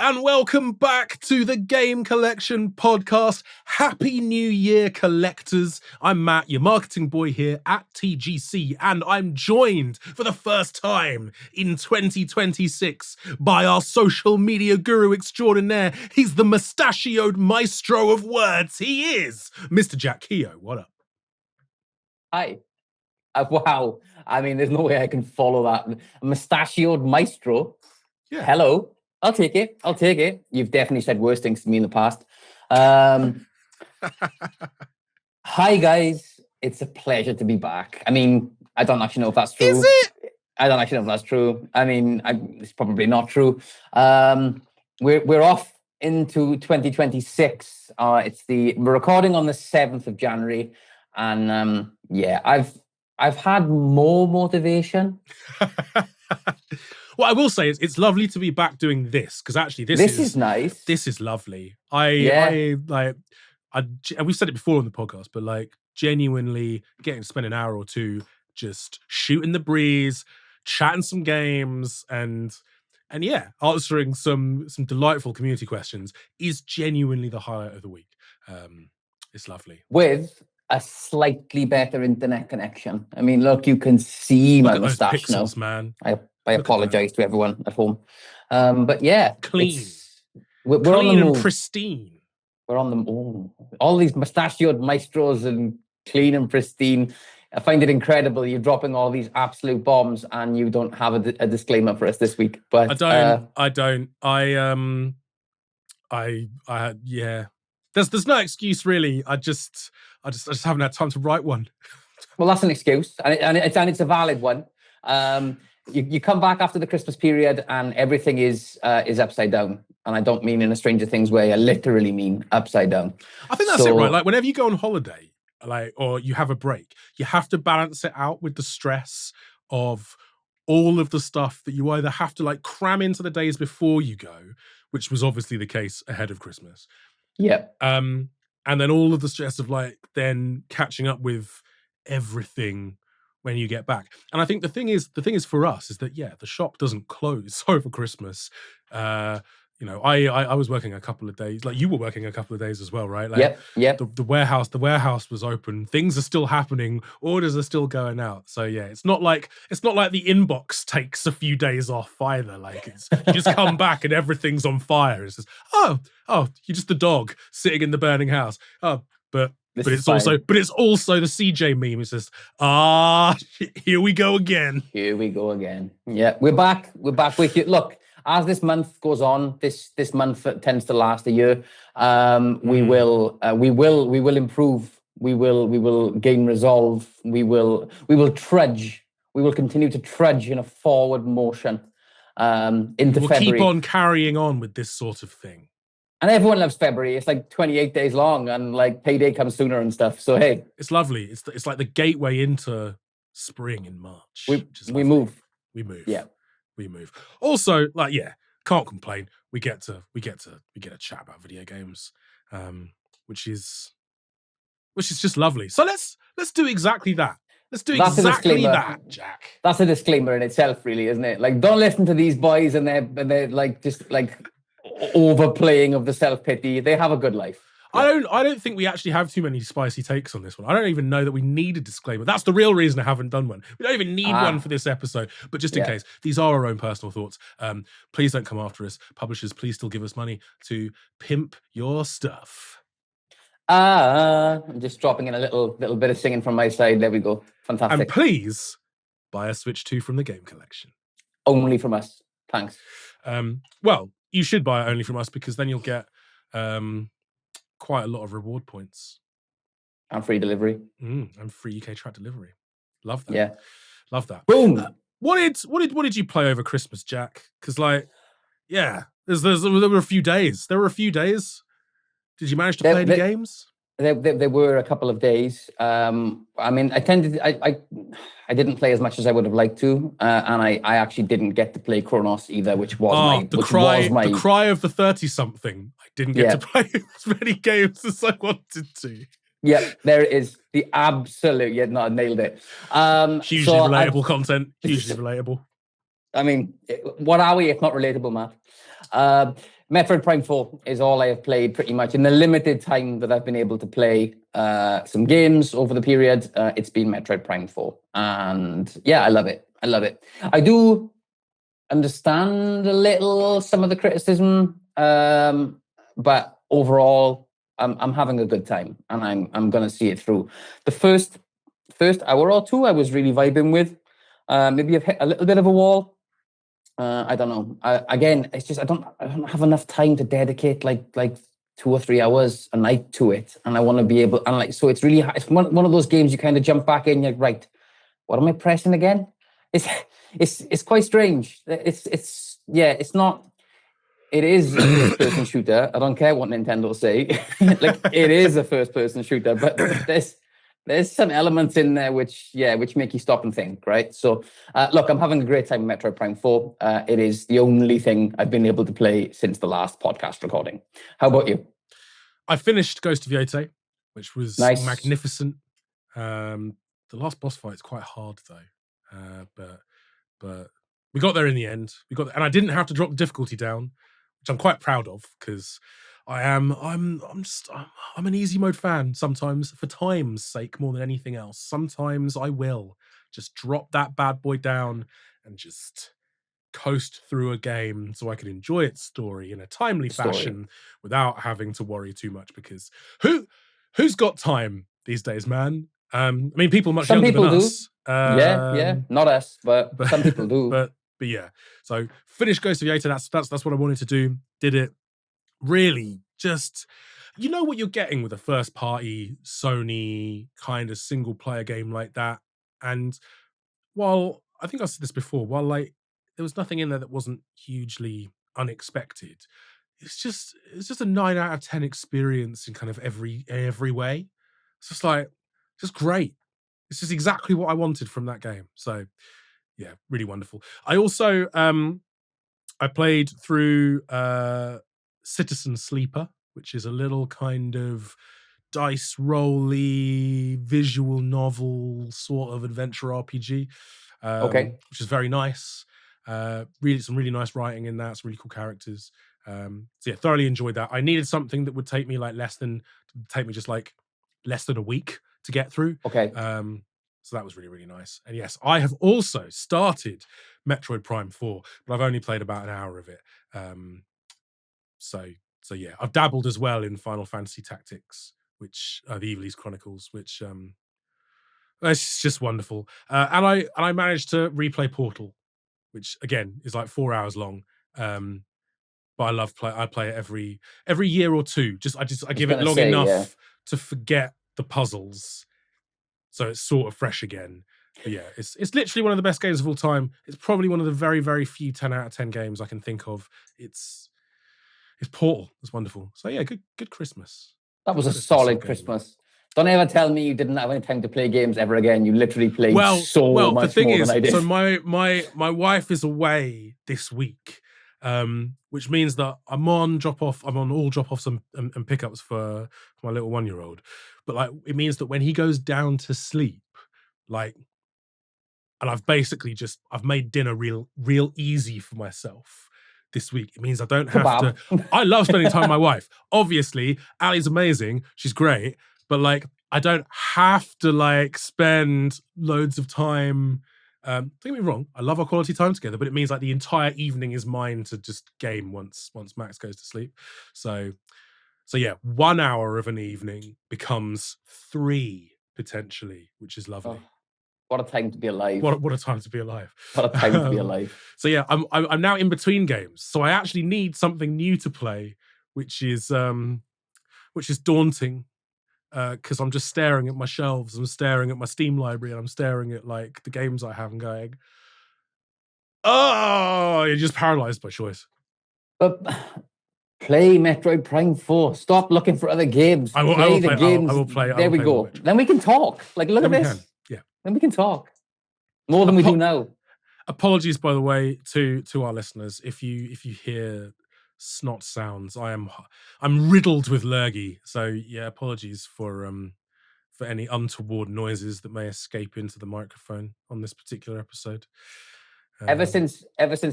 And welcome back to the Game Collection podcast. Happy New Year, collectors. I'm Matt, your marketing boy here at TGC, and I'm joined for the first time in 2026 by our social media guru extraordinaire. He's the mustachioed maestro of words. He is Mr. Jack Keogh. What up? Hi. Wow. I mean, there's no way I can follow that. A mustachioed maestro. Yeah. Hello. I'll take it. You've definitely said worse things to me in the past. Hi, guys. It's a pleasure to be back. I mean, I don't actually know if that's true. Is it? I don't actually know if that's true. I mean, it's probably not true. We're off into 2026. We're recording on the 7th of January. And I've had more motivation. What I will say is it's lovely to be back doing this, because actually this is nice. This is lovely. We've said it before on the podcast, but like genuinely getting to spend an hour or two just shooting the breeze, chatting some games, and answering some delightful community questions is genuinely the highlight of the week. It's lovely. With a slightly better internet connection. I mean, look, you can see my mustache now. Man. I apologize to everyone at home. But yeah. Clean. We're clean on the and move. pristine. We're on the all these mustachioed maestros and clean and pristine. I find it incredible. You're dropping all these absolute bombs and you don't have a disclaimer for us this week. But I don't. There's no excuse really. I just haven't had time to write one. Well, that's an excuse, and it's a valid one. You come back after the Christmas period and everything is upside down. And I don't mean in a Stranger Things way. I literally mean upside down. I think that's it, right? Like whenever you go on holiday, or you have a break, you have to balance it out with the stress of all of the stuff that you either have to cram into the days before you go, which was obviously the case ahead of Christmas. Yeah. And then all of the stress of then catching up with everything when you get back. And I think the thing is for us is that the shop doesn't close over Christmas. I was working a couple of days, like you were working a couple of days as well, right? Yep. The warehouse was open. Things are still happening. Orders are still going out. So it's not like the inbox takes a few days off either. You just come back and everything's on fire. It's just you're just the dog sitting in the burning house. But it's also the CJ meme. It's just here we go again. Here we go again. Yeah, we're back. We're back with you. Look, as this month goes on, this month tends to last a year. We will improve. We will gain resolve. We will trudge. We will continue to trudge in a forward motion into February. We'll keep on carrying on with this sort of thing. And everyone loves February. It's 28 days long, and payday comes sooner and stuff. So hey, it's lovely. It's like the gateway into spring in March. We move. Yeah, we move. Also, can't complain. We get to chat about video games, which is just lovely. So let's do exactly that. Let's do exactly that, Jack. That's a disclaimer in itself, really, isn't it? Don't listen to these boys and they're overplaying of the self-pity. They have a good life. Yeah. I don't think we actually have too many spicy takes on this one. I don't even know that we need a disclaimer. That's the real reason I haven't done one. We don't even need one for this episode. But just in case, these are our own personal thoughts. Please don't come after us. Publishers, please still give us money to pimp your stuff. I'm just dropping in a little bit of singing from my side. There we go. Fantastic. And please buy a Switch 2 from the Game Collection. Only from us. Thanks. Well, you should buy it only from us because then you'll get quite a lot of reward points. And free delivery. And free UK track delivery. Love that. Yeah. Love that. Boom. What did you play over Christmas, Jack? Because there were a few days. Did you manage to play any games? There were a couple of days. I mean, I didn't play as much as I would have liked to, and I actually didn't get to play Chronos either, which was the cry of the 30-something. I didn't get to play as many games as I wanted to. Yeah, there it is. The absolute. Yeah, no, I nailed it. Hugely relatable content. Hugely relatable. I mean, what are we if not relatable, Matt? Metroid Prime 4 is all I have played pretty much in the limited time that I've been able to play some games over the period. It's been Metroid Prime 4. And yeah, I love it. I do understand a little some of the criticism, but overall, I'm having a good time, and I'm gonna see it through. The first hour or two, I was really vibing with. Maybe I've hit a little bit of a wall. I don't know. Again, it's just I don't have enough time to dedicate like 2 or 3 hours a night to it, and I want to be able. And like, so it's really it's one of those games you kind of jump back in. You're like, right, what am I pressing again? It's quite strange. It's not. It is a first-person shooter. I don't care what Nintendo say. Like, it is a first-person shooter, but there's some elements in there which make you stop and think, right? So, look, I'm having a great time with Metroid Prime 4. It is the only thing I've been able to play since the last podcast recording. How about you? I finished Ghost of Yotei, which was Nice. magnificent. The last boss fight is quite hard though, but we got there in the end. And I didn't have to drop the difficulty down, which I'm quite proud of, because I'm an easy mode fan sometimes, for time's sake more than anything else. Sometimes I will just drop that bad boy down and just coast through a game so I can enjoy its story in a timely fashion without having to worry too much, because who's got time these days, man? I mean, people much Some younger people than do. us. Yeah, not us, but some people do. But yeah, so finished Ghost of Yotei. That's what I wanted to do. Did it. Really, just, you know what you're getting with a first party Sony kind of single player game like that. And while I think I said this before, while like there was nothing in there that wasn't hugely unexpected, it's just a 9 out of 10 experience in kind of every way. It's just great. It's just exactly what I wanted from that game. So yeah, really wonderful. I also I played through Citizen Sleeper, which is a little kind of dice rolly visual novel sort of adventure RPG. Okay. Which is very nice. Really, some really nice writing in that. Some really cool characters. So yeah, thoroughly enjoyed that. I needed something that would take me less than a week to get through. Okay. So that was really, really nice. And yes, I have also started Metroid Prime 4, but I've only played about an hour of it. So yeah, I've dabbled as well in Final Fantasy Tactics, which the Evil East Chronicles, which it's just wonderful. And I managed to replay Portal, which again is like 4 hours long. But I play it every year or two. I give it long enough to forget the puzzles, so it's sort of fresh again. But yeah, it's literally one of the best games of all time. It's probably one of the very, very few 10 out of 10 games I can think of. It's Portal. It's wonderful. So yeah, good Christmas. That was a solid Christmas. Don't ever tell me you didn't have any time to play games ever again. You literally played so much more than I did. So my wife is away this week, which means that I'm on all drop-offs and pickups for my little 1-year-old. But like, it means that when he goes down to sleep, like, and I've made dinner real easy for myself this week. It means I don't have to. I love spending time with my wife. Obviously, Ali's amazing. She's great. But like, I don't have to like spend loads of time. Don't get me wrong, I love our quality time together, but it means like the entire evening is mine to just game once Max goes to sleep. So yeah, 1 hour of an evening becomes 3 potentially, which is lovely. Oh, what a time to be alive! What a time to be alive! What a time to be alive! So yeah, I'm now in between games, so I actually need something new to play, which is daunting. Because I'm just staring at my shelves, I'm staring at my Steam library, and I'm staring at like the games I have and going, oh, you're just paralyzed by choice. But play Metroid Prime 4. Stop looking for other games. I will play the games. I will play. There we go. Then we can talk. Like, look at this. Yeah. Then we can talk more than we do now. Apologies, by the way, to our listeners, if you hear snot sounds. I'm riddled with lurgy, so yeah, apologies for any untoward noises that may escape into the microphone on this particular episode. Ever since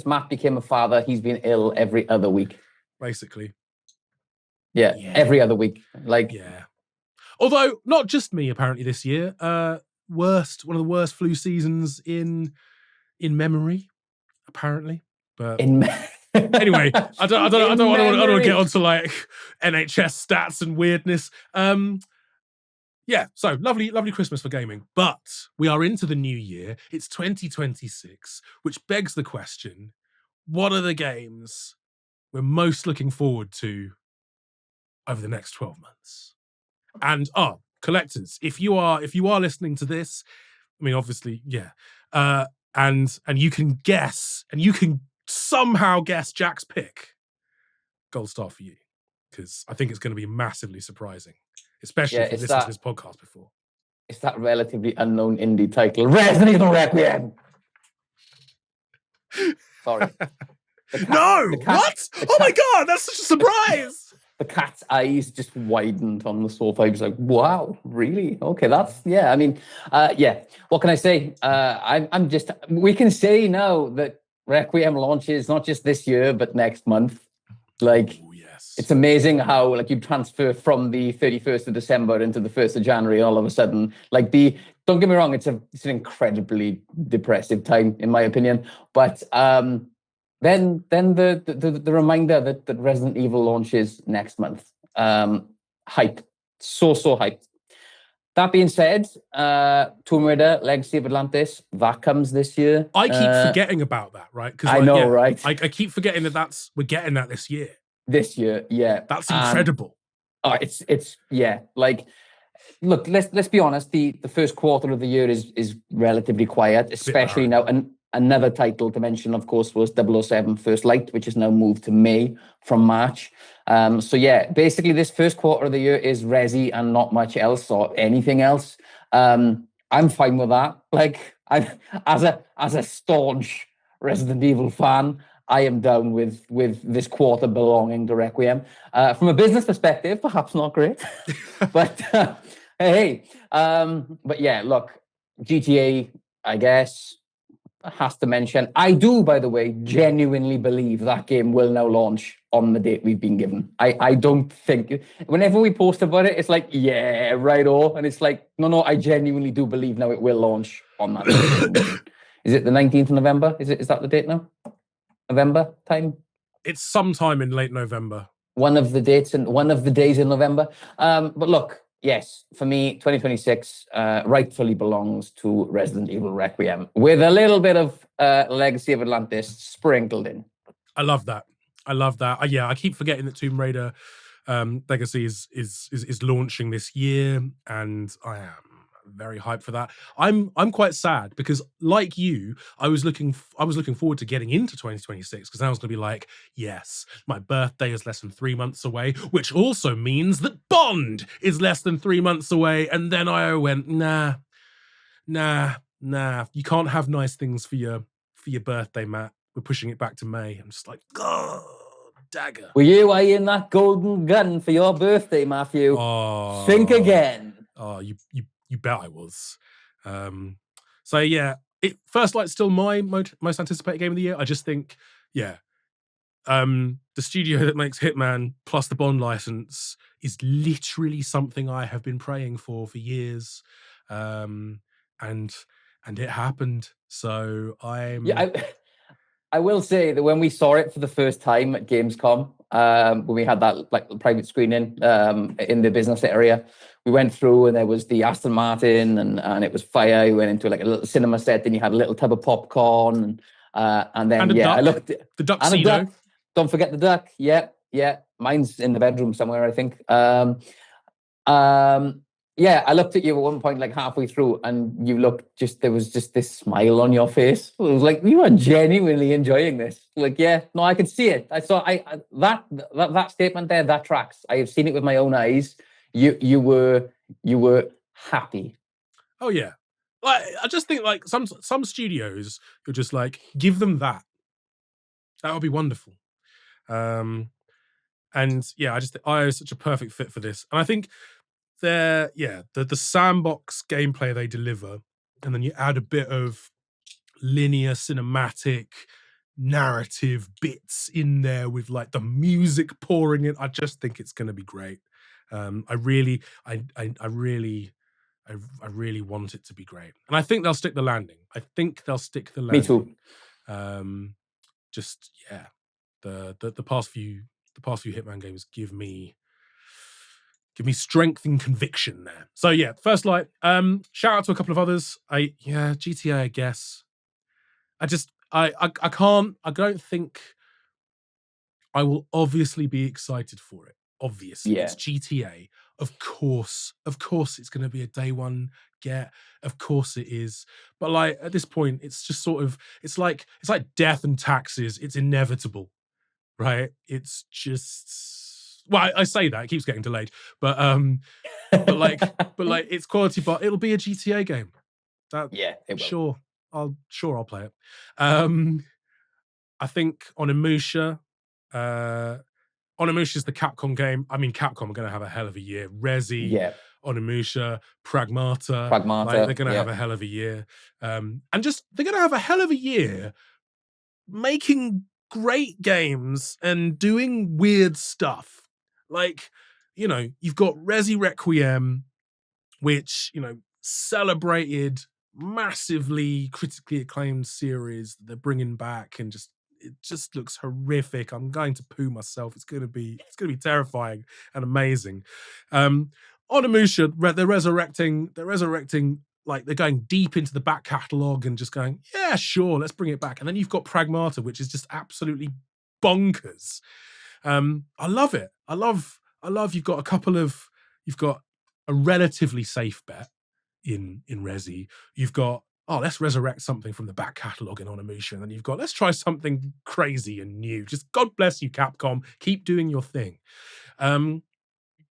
Matt became a father, he's been ill every other week. basically. Yeah, every other week. Like, yeah. Although not just me, apparently this year. One of the worst flu seasons in memory, apparently. But anyway, I don't want to get onto like NHS stats and weirdness. Yeah, so lovely Christmas for gaming. But we are into the new year. It's 2026, which begs the question: what are the games we're most looking forward to over the next 12 months? And collectors, if you are listening to this, I mean, obviously, yeah, and you can guess, and you can somehow guess Jack's pick, gold star for you, because I think it's going to be massively surprising, especially if you listened to this podcast before. It's that relatively unknown indie title, Resident Evil Requiem. Sorry. What? Oh my god, that's such a surprise! The cat's eyes just widened on the sofa. He was like, wow, really? Okay, I mean, what can I say? We can say now that Requiem launches not just this year, but next month. Like, yes. It's amazing how, like, you transfer from the 31st of December into the 1st of January all of a sudden. Like, don't get me wrong, it's an incredibly depressive time, in my opinion. But then the reminder that Resident Evil launches next month. Hype. So hyped. That being said, Tomb Raider, Legacy of Atlantis, that comes this year. I keep forgetting about that, right? Because I know, right? I keep forgetting that we're getting that this year. This year, yeah. That's incredible. It's like, look, let's be honest, the first quarter of the year is relatively quiet, especially now. And another title to mention, of course, was 007 First Light, which is now moved to May from March. So yeah, basically this first quarter of the year is Resi and not much else or anything else. I'm fine with that. Like, as a staunch Resident Evil fan, I am down with this quarter belonging to Requiem. From a business perspective, perhaps not great, but hey. But yeah, look, GTA, I guess, has to mention. I do, by the way, genuinely believe that game will now launch on the date we've been given. I don't think, whenever we post about it, it's like, yeah, right-o. And it's like, no, I genuinely do believe now it will launch on that date. Is it the 19th of November? Is that the date now? November time? It's sometime in late November. One of the days in November. But look, yes, for me, 2026 rightfully belongs to Resident Evil Requiem with a little bit of Legacy of Atlantis sprinkled in. I love that. Yeah, I keep forgetting that Tomb Raider Legacy is launching this year, and I am very hyped for that. I'm quite sad because, like you, I was looking forward to getting into 2026 because I was going to be like, yes, my birthday is less than 3 months away, which also means that Bond is less than 3 months away. And then I went, nah, you can't have nice things for your birthday, Matt. We're pushing it back to May. I'm just like, God, dagger. Were you eyeing that golden gun for your birthday, Matthew? Oh, think again. Oh, you bet I was. So yeah, First Light's still my most anticipated game of the year. I just think, yeah, the studio that makes Hitman plus the Bond license is literally something I have been praying for years, and it happened. So I will say that when we saw it for the first time at Gamescom, when we had that like private screening in the business area, we went through and there was the Aston Martin and it was fire. You went into like a little cinema set, and you had a little tub of popcorn, and then duck. I looked the duck. And a duck. Don't forget the duck. Yeah. Mine's in the bedroom somewhere, I think. Yeah, I looked at you at one point, like halfway through, and you looked there was just this smile on your face. It was like, you are genuinely enjoying this. Like, yeah, no, I could see it. I saw that statement there, that tracks. I have seen it with my own eyes. You were happy. Oh yeah. Like, I just think like some studios, you're just like, give them that. That would be wonderful. And yeah, I is such a perfect fit for this. And I think the sandbox gameplay they deliver, and then you add a bit of linear cinematic narrative bits in there with like the music pouring in. I just think it's going to be great. I really want it to be great, and I think they'll stick the landing. Me too. Just yeah, the past few Hitman games give me strength and conviction there. So yeah, First Light. Shout out to a couple of others. GTA, I guess. I don't think I will obviously be excited for it. Obviously, Yeah. it's GTA. Of course, it's going to be a day one get. Of course it is. But like at this point, it's just sort of it's like death and taxes. It's inevitable, right? It's just I say that it keeps getting delayed, but like it's quality. But it'll be a GTA game. Yeah, it will. I'll play it. I think Onimusha. Onimusha's the Capcom game. I mean, Capcom are going to have a hell of a year. Resi, Onimusha, Pragmata. Like, they're going to have a hell of a year. And just, they're going to have a hell of a year making great games and doing weird stuff. Like, you've got Resi Requiem, which, celebrated, massively critically acclaimed series that they're bringing back, and it just looks horrific. I'm going to poo myself. It's going to be terrifying and amazing. Onimusha, they're resurrecting, like they're going deep into the back catalogue and just going, yeah, sure, let's bring it back. And then you've got Pragmata, which is just absolutely bonkers. I love it. I love you've got a relatively safe bet in Resi. You've got, let's resurrect something from the back catalogue in Onimusha, and then you've got, let's try something crazy and new. Just God bless you, Capcom. Keep doing your thing. Yeah,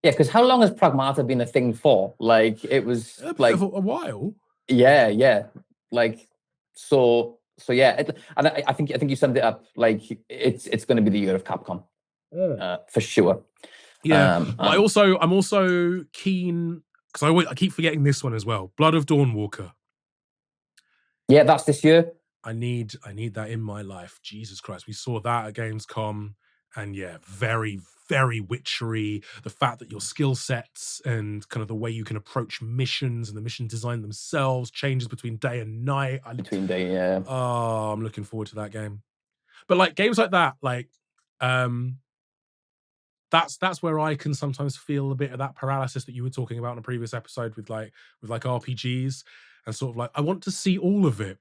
because how long has Pragmata been a thing for? Like, it was like a while. Yeah. Like, so yeah. And I think you summed it up. Like, it's going to be the year of Capcom, for sure. Yeah, but I'm also keen, because I keep forgetting this one as well. Blood of Dawnwalker. Yeah, that's this year. I need that in my life. Jesus Christ, we saw that at Gamescom, and yeah, very, very witchery. The fact that your skill sets and kind of the way you can approach missions and the mission design themselves changes between day and night. Yeah. Oh, I'm looking forward to that game. But like games like that, like that's where I can sometimes feel a bit of that paralysis that you were talking about in a previous episode with RPGs, and sort of like, I want to see all of it.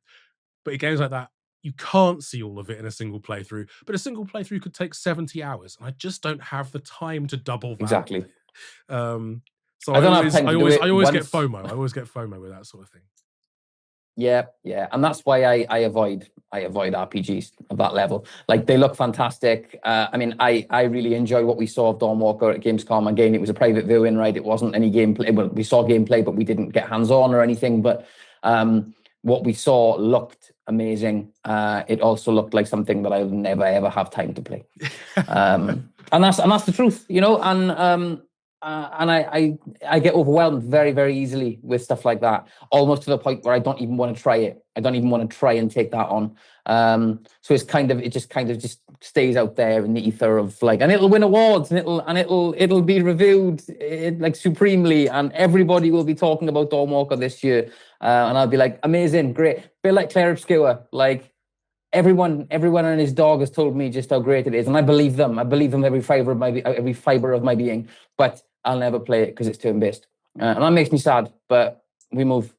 But in games like that, you can't see all of it in a single playthrough. But a single playthrough could take 70 hours, and I just don't have the time to double that. Exactly. So I always get FOMO. I always get FOMO with that sort of thing. Yeah, and that's why I avoid RPGs of that level. Like, they look fantastic. I mean, I really enjoyed what we saw of Dawnwalker at Gamescom. Again, it was a private viewing, right? It wasn't any gameplay. Well, we saw gameplay, but we didn't get hands-on or anything. But what we saw looked amazing. It also looked like something that I would never ever have time to play. And that's the truth, and I get overwhelmed very, very easily with stuff like that, almost to the point where I don't even want to try it. I don't even want to try and take that on. So it just stays out there in the ether of like, and it'll win awards, and it'll be reviewed like supremely, and everybody will be talking about Dawnwalker this year, and I'll be like, amazing, great, bit like Claire Obscure, like. Everyone and his dog has told me just how great it is, and I believe them. I believe them every fiber of my being. But I'll never play it because it's turn-based, and that makes me sad. But we move.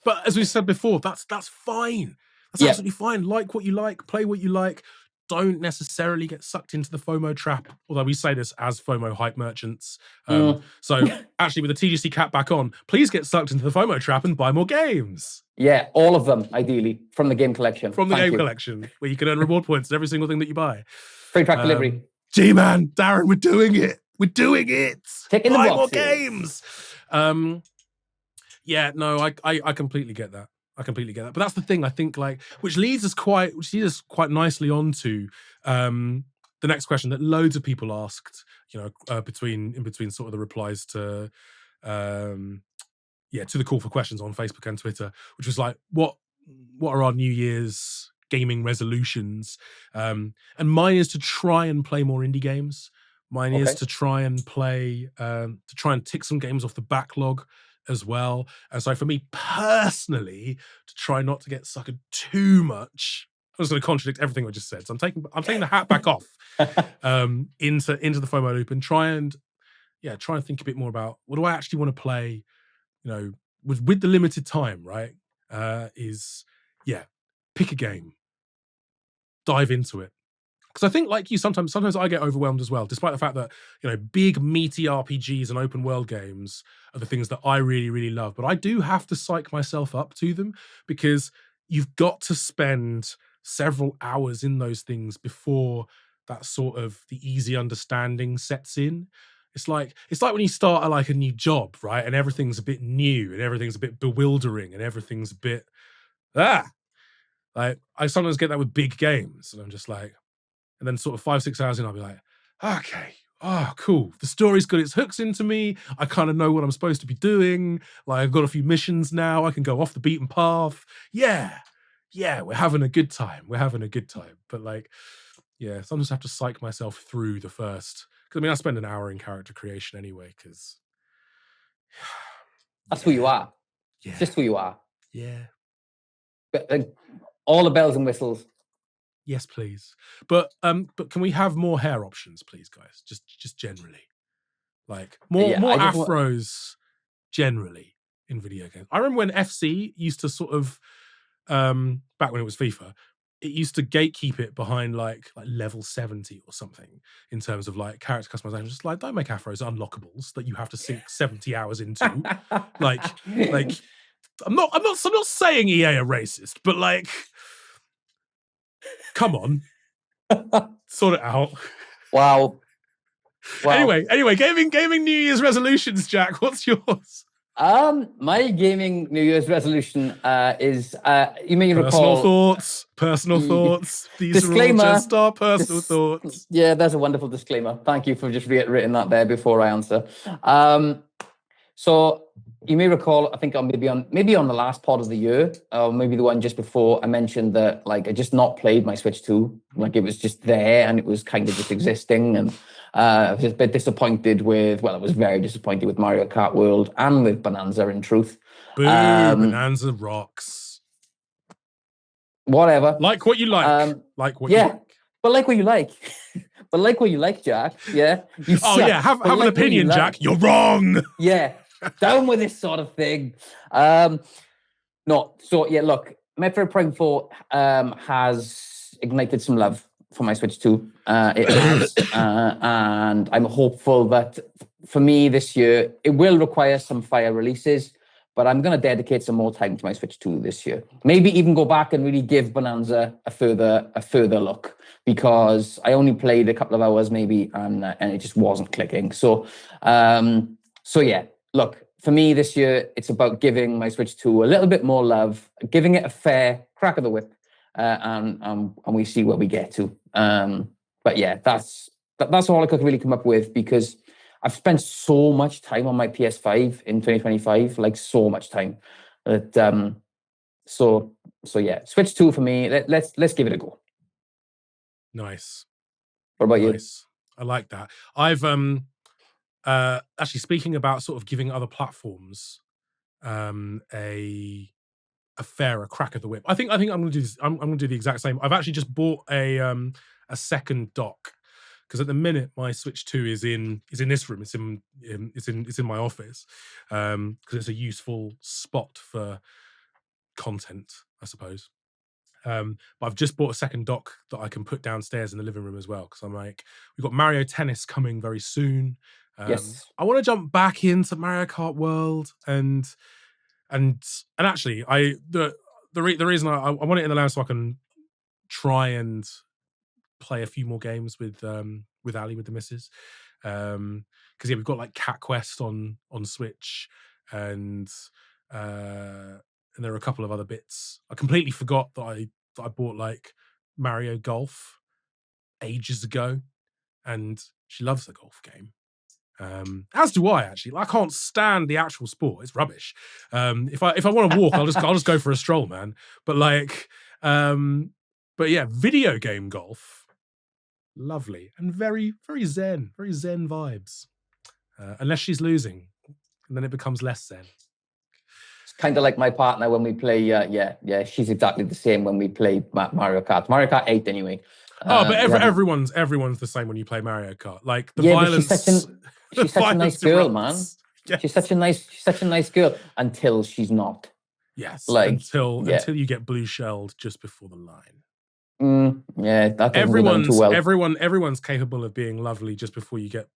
But as we said before, that's fine. That's absolutely fine. Like what you like, play what you like. Don't necessarily get sucked into the FOMO trap. Although we say this as FOMO hype merchants. So actually, with the TGC cap back on, please get sucked into the FOMO trap and buy more games. Yeah, all of them, ideally, from the game collection. From the game collection, where you can earn reward points on every single thing that you buy. Free track delivery. G-Man, Darren, we're doing it. Taking buy the more games. Yeah, no, I completely get that. But that's the thing, I think, like, which leads us quite nicely onto the next question that loads of people asked, in between sort of the replies to the call for questions on Facebook and Twitter, which was like, what are our New Year's gaming resolutions. And mine is to try and play more indie games. Mine is Okay. to try and play, to try and tick some games off the backlog as well. And so for me personally, to try not to get suckered too much, I was going to contradict everything I just said. So I'm taking the hat back off into the FOMO loop and try and think a bit more about what do I actually want to play, with the limited time, right? Pick a game, dive into it. Because I think, like you, sometimes I get overwhelmed as well, despite the fact that, big, meaty RPGs and open world games are the things that I really, really love. But I do have to psych myself up to them because you've got to spend several hours in those things before that sort of the easy understanding sets in. It's like when you start a new job, right? And everything's a bit new and everything's a bit bewildering and everything's a bit, like I sometimes get that with big games and I'm just like, and then sort of 5-6 hours in, I'll be like, okay, oh, cool. The story's got its hooks into me. I kind of know what I'm supposed to be doing. Like I've got a few missions now. I can go off the beaten path. Yeah, we're having a good time. But sometimes I have to psych myself through the first. Because I spend an hour in character creation anyway. Because that's who you are. Yeah, just who you are. Yeah, but, all the bells and whistles. Yes, please. But can we have more hair options, please, guys? Just generally, like more afros generally in video games. I remember when FC used to sort of back when it was FIFA, it used to gatekeep it behind like level 70 or something in terms of like character customization. Just like don't make afros unlockables that you have to sink 70 hours into. like I'm not saying EA are racist, but like come on. Sort it out. Wow. Anyway, gaming New Year's resolutions, Jack. What's yours? My gaming New Year's resolution is you may recall personal thoughts. These disclaimer, are all just our personal thoughts. Yeah, that's a wonderful disclaimer. Thank you for just reiterating that there before I answer. So you may recall, I think maybe on the last pod of the year, or maybe the one just before, I mentioned that like I just not played my Switch 2. Like it was just there and it was kind of just existing. And I was just a bit disappointed with, I was very disappointed with Mario Kart World and with Bonanza in truth. Boo, Bonanza rocks. Whatever. Like what you like. Like what you like. But like what you like. But like what you like, Jack. Yeah. Have an opinion, Jack. You're wrong. Yeah. Down with this sort of thing. Look, Metroid Prime 4 has ignited some love for my Switch 2. It has. And I'm hopeful that for me this year, it will require some fire releases, but I'm going to dedicate some more time to my Switch 2 this year. Maybe even go back and really give Bonanza a further look, because I only played a couple of hours maybe, and it just wasn't clicking. So yeah. Look, for me this year, it's about giving my Switch 2 a little bit more love, giving it a fair crack of the whip, and we see where we get to. But yeah, that's all I could really come up with, because I've spent so much time on my PS5 in 2025, like so much time. That so yeah, Switch 2 for me. Let's give it a go. Nice. What about you? I like that. I've actually, speaking about sort of giving other platforms a fairer crack of the whip, I think I'm going to do this. I'm going to do the exact same. I've actually just bought a second dock, because at the minute my Switch 2 is in this room. It's in my office, because it's a useful spot for content, I suppose. But I've just bought a second dock that I can put downstairs in the living room as well, because I'm like, we've got Mario Tennis coming very soon. Yes, I want to jump back into Mario Kart World, and actually, the reason I want it in the lounge so I can try and play a few more games with Ali, with the missus, because we've got like Cat Quest on Switch, and there are a couple of other bits. I completely forgot that I bought like Mario Golf ages ago, and she loves the golf game. As do I, actually. I can't stand the actual sport. It's rubbish. If I want to walk, I'll just go for a stroll, man. But like, But yeah, video game golf, lovely and very, very zen vibes. Unless she's losing, and then it becomes less zen. It's kind of like my partner when we play. Yeah. She's exactly the same when we play Mario Kart. Mario Kart 8 anyway. But everyone's the same when you play Mario Kart. Like the violence. She's such a nice girl, man. Yes. She's such a nice girl until she's not. Yes, until you get blue shelled just before the line. That everyone's too well. Everyone's capable of being lovely just before you get,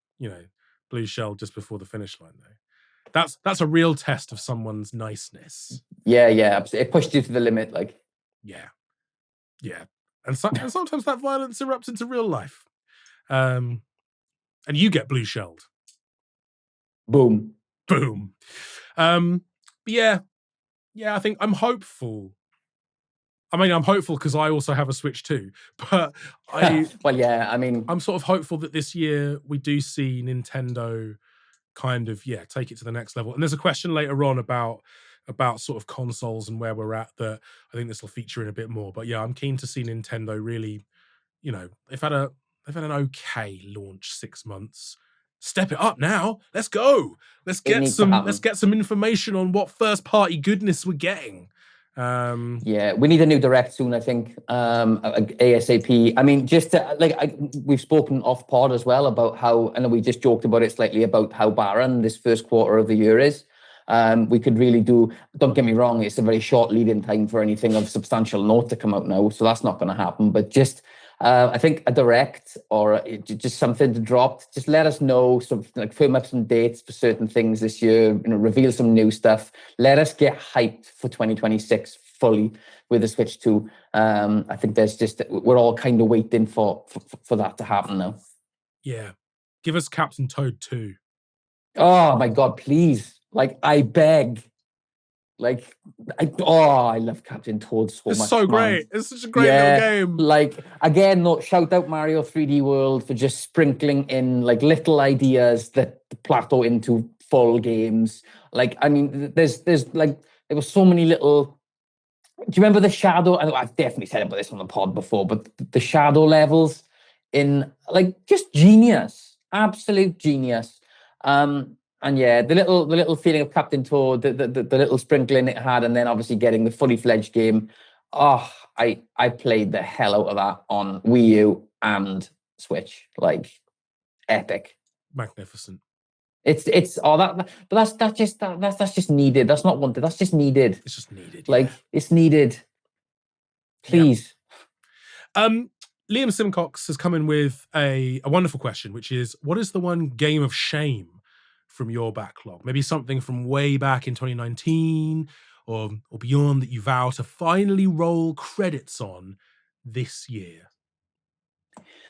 blue shelled just before the finish line, though. That's a real test of someone's niceness. Yeah, it pushed you to the limit, like. Yeah. And sometimes that violence erupts into real life. And you get blue shelled. Boom. Yeah, I think I'm hopeful. I mean, I'm hopeful because I also have a Switch too. But I'm sort of hopeful that this year we do see Nintendo kind of take it to the next level. And there's a question later on about sort of consoles and where we're at that I think this will feature in a bit more. But yeah, I'm keen to see Nintendo really, they've had an okay launch 6 months. Step it up now. Let's go. Let's get some information on what first party goodness we're getting. We need a new direct soon, I think. ASAP. I mean, we've spoken off pod as well about how, I know we just joked about it slightly about how barren this first quarter of the year is. We could really don't get me wrong, it's a very short lead-in time for anything of substantial note to come out now, so that's not going to happen. But just I think a direct or just something to drop. Just let us know, firm up some dates for certain things this year. Reveal some new stuff. Let us get hyped for 2026 fully with the Switch 2. I think we're all kind of waiting for that to happen now. Yeah, give us Captain Toad 2. Oh my God, please! Like I beg. I love Captain Toad so much. It's so great. It's such a great little game. Like, again, shout out Mario 3D World for just sprinkling in little ideas that plateau into full games. Like, I mean, there were so many little. Do you remember the shadow? I've definitely said about this on the pod before, but the shadow levels in just genius, absolute genius. And yeah, the little feeling of Captain Toad, the little sprinkling it had, and then obviously getting the fully fledged game. Oh, I played the hell out of that on Wii U and Switch. Epic, magnificent. It's all that, but that's just needed. That's not wanted. That's just needed. It's just needed. It's needed. Please. Liam Simcox has come in with a wonderful question, which is, what is the one game of shame from your backlog? Maybe something from way back in 2019 or beyond that you vow to finally roll credits on this year.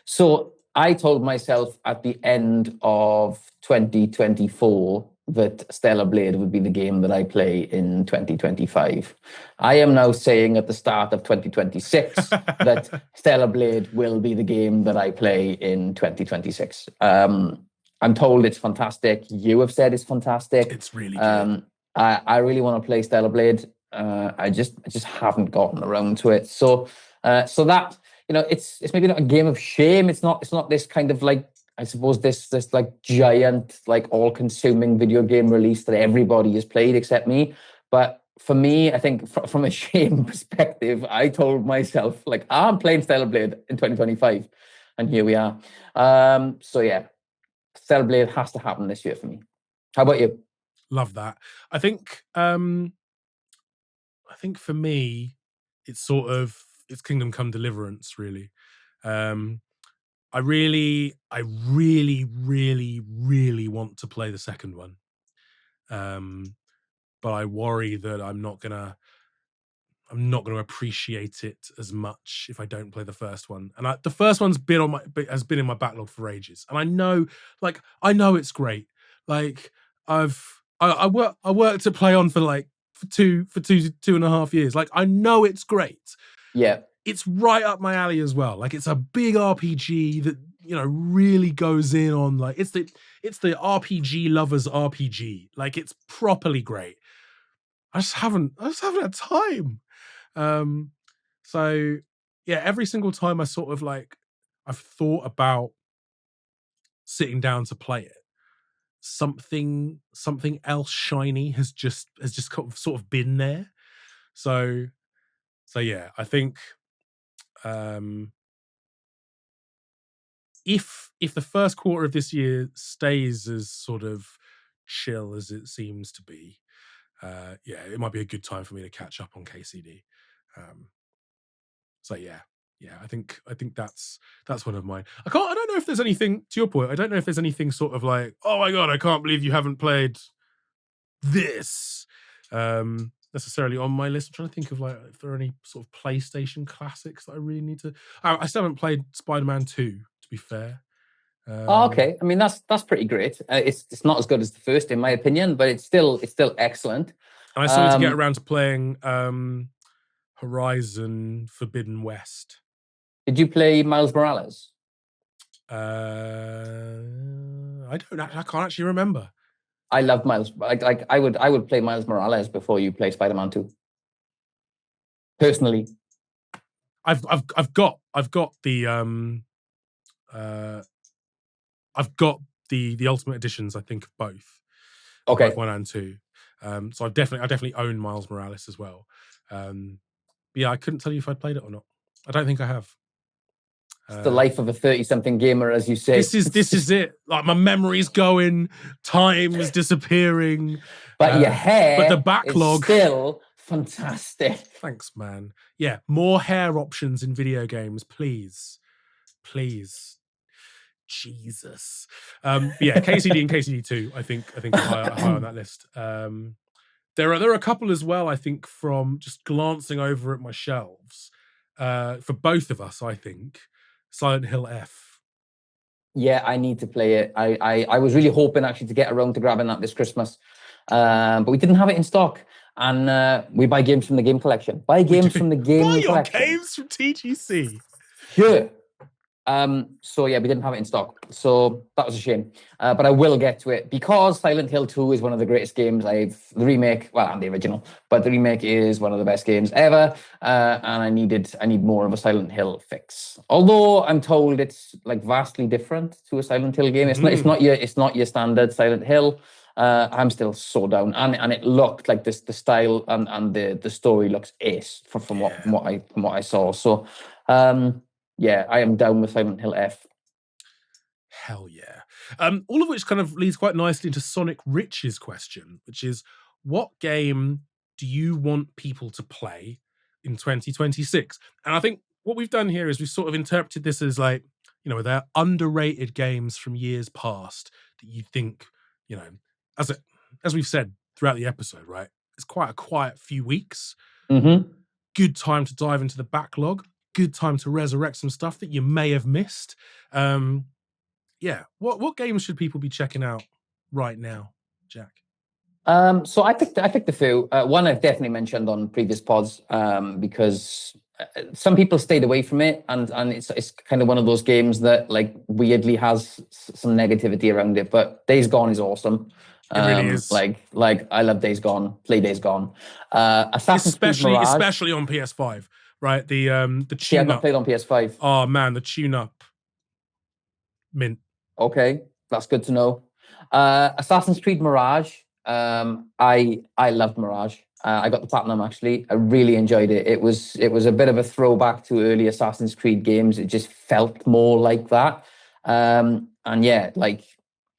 So I told myself at the end of 2024 that Stellar Blade would be the game that I play in 2025. I am now saying at the start of 2026 that Stellar Blade will be the game that I play in 2026. I'm told it's fantastic. You have said it's fantastic. It's really good. I really want to play Stellar Blade. I just haven't gotten around to it. So that, it's maybe not a game of shame. It's not this kind of I suppose this giant all-consuming video game release that everybody has played except me. But for me, I think from a shame perspective, I told myself I'm playing Stellar Blade in 2025, and here we are. So yeah. Stellar Blade has to happen this year for me. How about you? Love that. I think for me, it's Kingdom Come Deliverance, really. I really, really, really want to play the second one. But I worry that I'm not gonna appreciate it as much if I don't play the first one. And the first one's has been in my backlog for ages. And I know it's great. I worked at Play On for two and a half years. I know it's great. Yeah. It's right up my alley as well. It's a big RPG that, really goes in on it's the RPG lovers RPG. It's properly great. I just haven't had time. So every single time I've thought about sitting down to play it, something else shiny has just sort of been there. So yeah, I think if the first quarter of this year stays as sort of chill as it seems to be, it might be a good time for me to catch up on KCD. So yeah, I think that's one of mine. I don't know if there's anything, to your point, I don't know if there's anything sort of like, oh my god, I can't believe you haven't played this necessarily on my list. I'm trying to think of like if there are any sort of PlayStation classics that I really need to. I still haven't played Spider-Man 2, to be fair. Okay. I mean, that's pretty great. It's not as good as the first, in my opinion, but it's still excellent. And I still need to get around to playing Horizon Forbidden West. Did you play Miles Morales? I can't actually remember. I love Miles. Like I would play Miles Morales before you play Spider-Man 2. Personally, I've got the I've got the Ultimate Editions, I think, of both. Okay. Both 1 and 2. So I definitely own Miles Morales as well. But yeah, I couldn't tell you if I'd played it or not. I don't think I have. It's the life of a 30-something gamer, as you say. This is it. Like, my memory's going, time is disappearing. But your hair, but the backlog is still fantastic. Thanks, man. Yeah, more hair options in video games, please. Jesus. Yeah, KCD and KCD2, I think are high on that list. There are a couple as well, I think, from just glancing over at my shelves. For both of us, I think. Silent Hill F. Yeah, I need to play it. I was really hoping actually to get around to grabbing that this Christmas. But we didn't have it in stock. And we buy games from the Game Collection. Buy games from the Game Collection. Buy your games from TGC. Sure. So yeah, we didn't have it in stock. So that was a shame. But I will get to it because Silent Hill 2 is one of the greatest games the remake, well, and the original, but the remake is one of the best games ever. And I need more of a Silent Hill fix. Although I'm told it's like vastly different to a Silent Hill game. It's not your standard Silent Hill. I'm still so down, and it looked like this, the style and the story looks ace from what I saw. So yeah, I am down with Silent Hill F. Hell yeah. All of which kind of leads quite nicely into Sonic Rich's question, which is, what game do you want people to play in 2026? And I think what we've done here is we've sort of interpreted this as like, they're underrated games from years past that you think, as we've said throughout the episode, right? It's quite a quiet few weeks. Mm-hmm. Good time to dive into the backlog. Good time to resurrect some stuff that you may have missed. Yeah, what games should people be checking out right now, Jack? So I picked a few. One I've definitely mentioned on previous pods because some people stayed away from it, and it's kind of one of those games that like weirdly has some negativity around it. But Days Gone is awesome. It really is. Like I love Days Gone. Play Days Gone. Assassin's Creed Mirage, especially on PS5, right? The tune-up. Yeah, I've not played on PS5. Oh man, the tune-up. Mint. Okay, that's good to know. Assassin's Creed Mirage. I loved Mirage. I got the platinum actually. I really enjoyed it. It was a bit of a throwback to early Assassin's Creed games. It just felt more like that. And yeah, like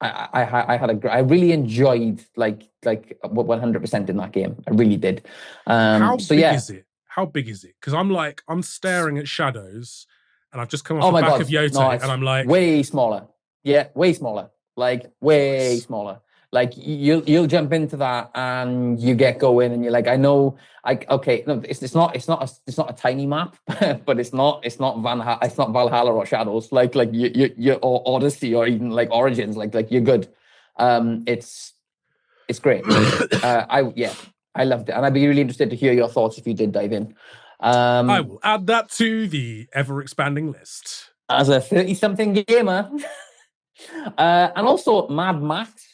I really enjoyed like 100% in that game. I really did. How big is it? How big is it? Because I'm staring at shadows, and I've just come off the back of Yote, and I'm like, way smaller. Yeah, way smaller. Like way smaller. Like you'll jump into that and you get going, and you're like, it's not a tiny map, but it's not Valhalla or Shadows, like your Odyssey or even like Origins, like you're good. It's great. I loved it, and I'd be really interested to hear your thoughts if you did dive in. I will add that to the ever expanding list as a 30-something gamer. And also Mad Max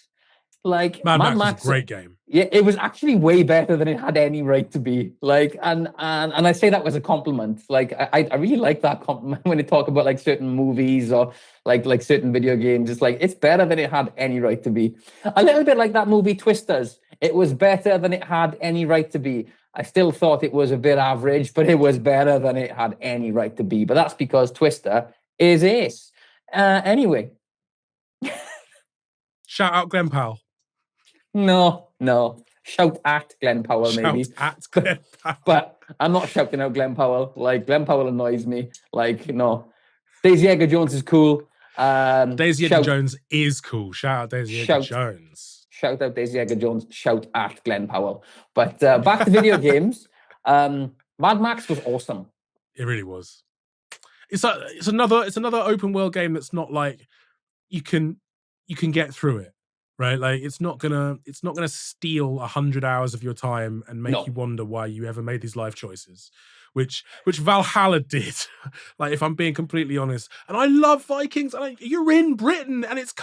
Like Mad Mad Max was Max, a great game. yeah, it was actually way better than it had any right to be. Like, and I say that as a compliment. Like, I really like that compliment when they talk about like certain movies or like certain video games. It's like it's better than it had any right to be. A little bit like that movie Twisters. It was better than it had any right to be. I still thought it was a bit average, but it was better than it had any right to be. But that's because Twister is ace. Anyway, Shout out Glenn Powell. no. Shout at Glenn Powell, maybe. Shout at Glenn Powell. But I'm not shouting out Glenn Powell. Like, Glenn Powell annoys me. Like, no. Daisy Edgar Jones is cool. Daisy Edgar Jones is cool. Shout out Daisy Edgar Jones. Shout out Daisy Edgar Jones. Shout at Glenn Powell. But back to video games. Mad Max was awesome. It really was. It's another open world game that's not like you can get through it, right? Like it's not gonna steal 100 hours of your time and make you wonder why you ever made these life choices, which Valhalla did. Like if I'm being completely honest, and I love Vikings. And you're in Britain, and it's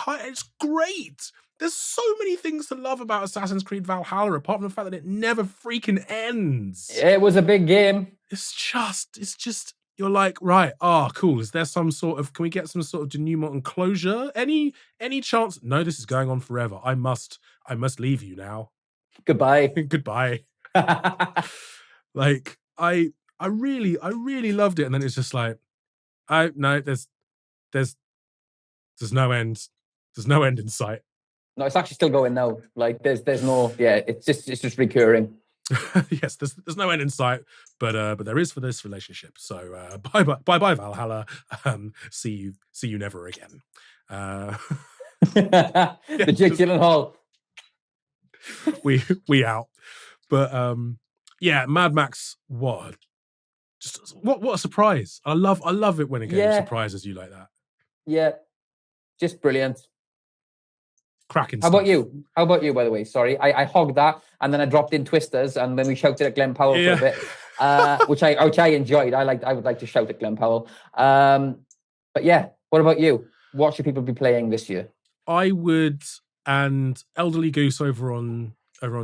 great. There's so many things to love about Assassin's Creed Valhalla, apart from the fact that it never freaking ends. It was a big game. It's just. You're like, right, cool. Is there some sort of, can we get some sort of denouement and closure? Any chance? No, this is going on forever. I must leave you now. Goodbye. Goodbye. Like, I really loved it. And then it's just like, no, there's no end. There's no end in sight. No, it's actually still going now. Like there's no, it's just recurring. Yes, there's no end in sight, but there is for this relationship. So bye Valhalla. See you never again. The Jake Gyllenhaal. we out. But yeah, Mad Max. What a surprise! I love it when a game surprises you like that. Yeah, just brilliant. Cracking How stuff. How about you, by the way? Sorry, I hogged that, and then I dropped in Twisters, and then we shouted at Glenn Powell for a bit, which I enjoyed. I would like to shout at Glenn Powell. But yeah, what about you? What should people be playing this year? I would, and Elderly Goose over on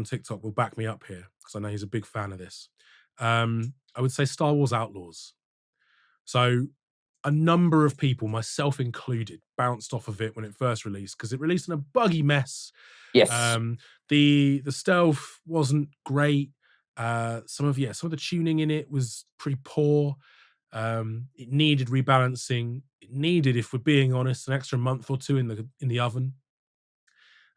TikTok will back me up here because I know he's a big fan of this. I would say Star Wars Outlaws. So a number of people, myself included, bounced off of it when it first released because it released in a buggy mess. Yes. The stealth wasn't great. Some of the tuning in it was pretty poor. It needed rebalancing. It needed, if we're being honest, an extra month or two in the oven.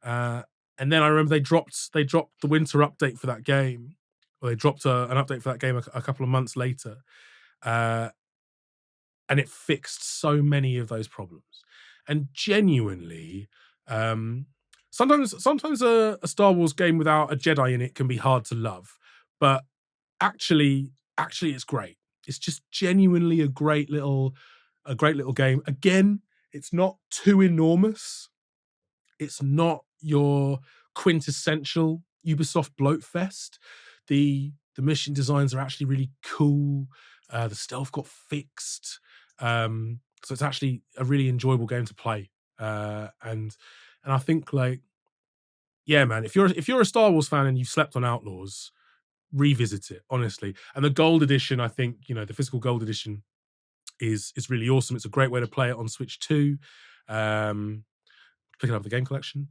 And then I remember they dropped the winter update for that game. Or they dropped an update for that game a couple of months later. And it fixed so many of those problems. And genuinely, sometimes a Star Wars game without a Jedi in it can be hard to love. But actually it's great. It's just genuinely a great little game. Again, it's not too enormous. It's not your quintessential Ubisoft bloat fest. The mission designs are actually really cool. The stealth got fixed. So it's actually a really enjoyable game to play. And I think, like, yeah, man, if you're a Star Wars fan and you've slept on Outlaws, revisit it, honestly. And the gold edition, I think, the physical gold edition is really awesome. It's a great way to play it on Switch 2. Picking up the game collection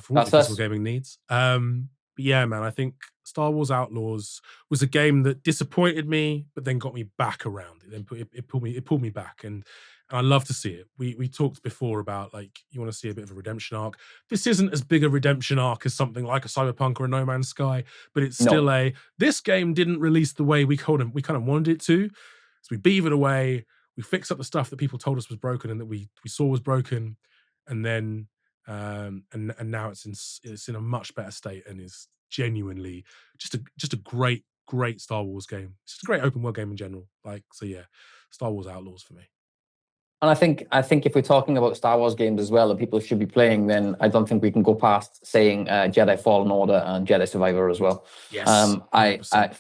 for all the physical gaming needs. But yeah, man, I think Star Wars Outlaws was a game that disappointed me, but then got me back around. It pulled me back, and I love to see it. We talked before about, like, you want to see a bit of a redemption arc. This isn't as big a redemption arc as something like a Cyberpunk or a No Man's Sky, but it's still this game didn't release the way we kind of wanted it to. So we beavered away, we fixed up the stuff that people told us was broken and that we saw was broken, and then and now it's in a much better state and is genuinely just a great Star Wars game. It's just a great open world game in general. Like, so yeah, Star Wars Outlaws for me. And I think if we're talking about Star Wars games as well that people should be playing, then I don't think we can go past saying Jedi Fallen Order and Jedi Survivor as well. Yes.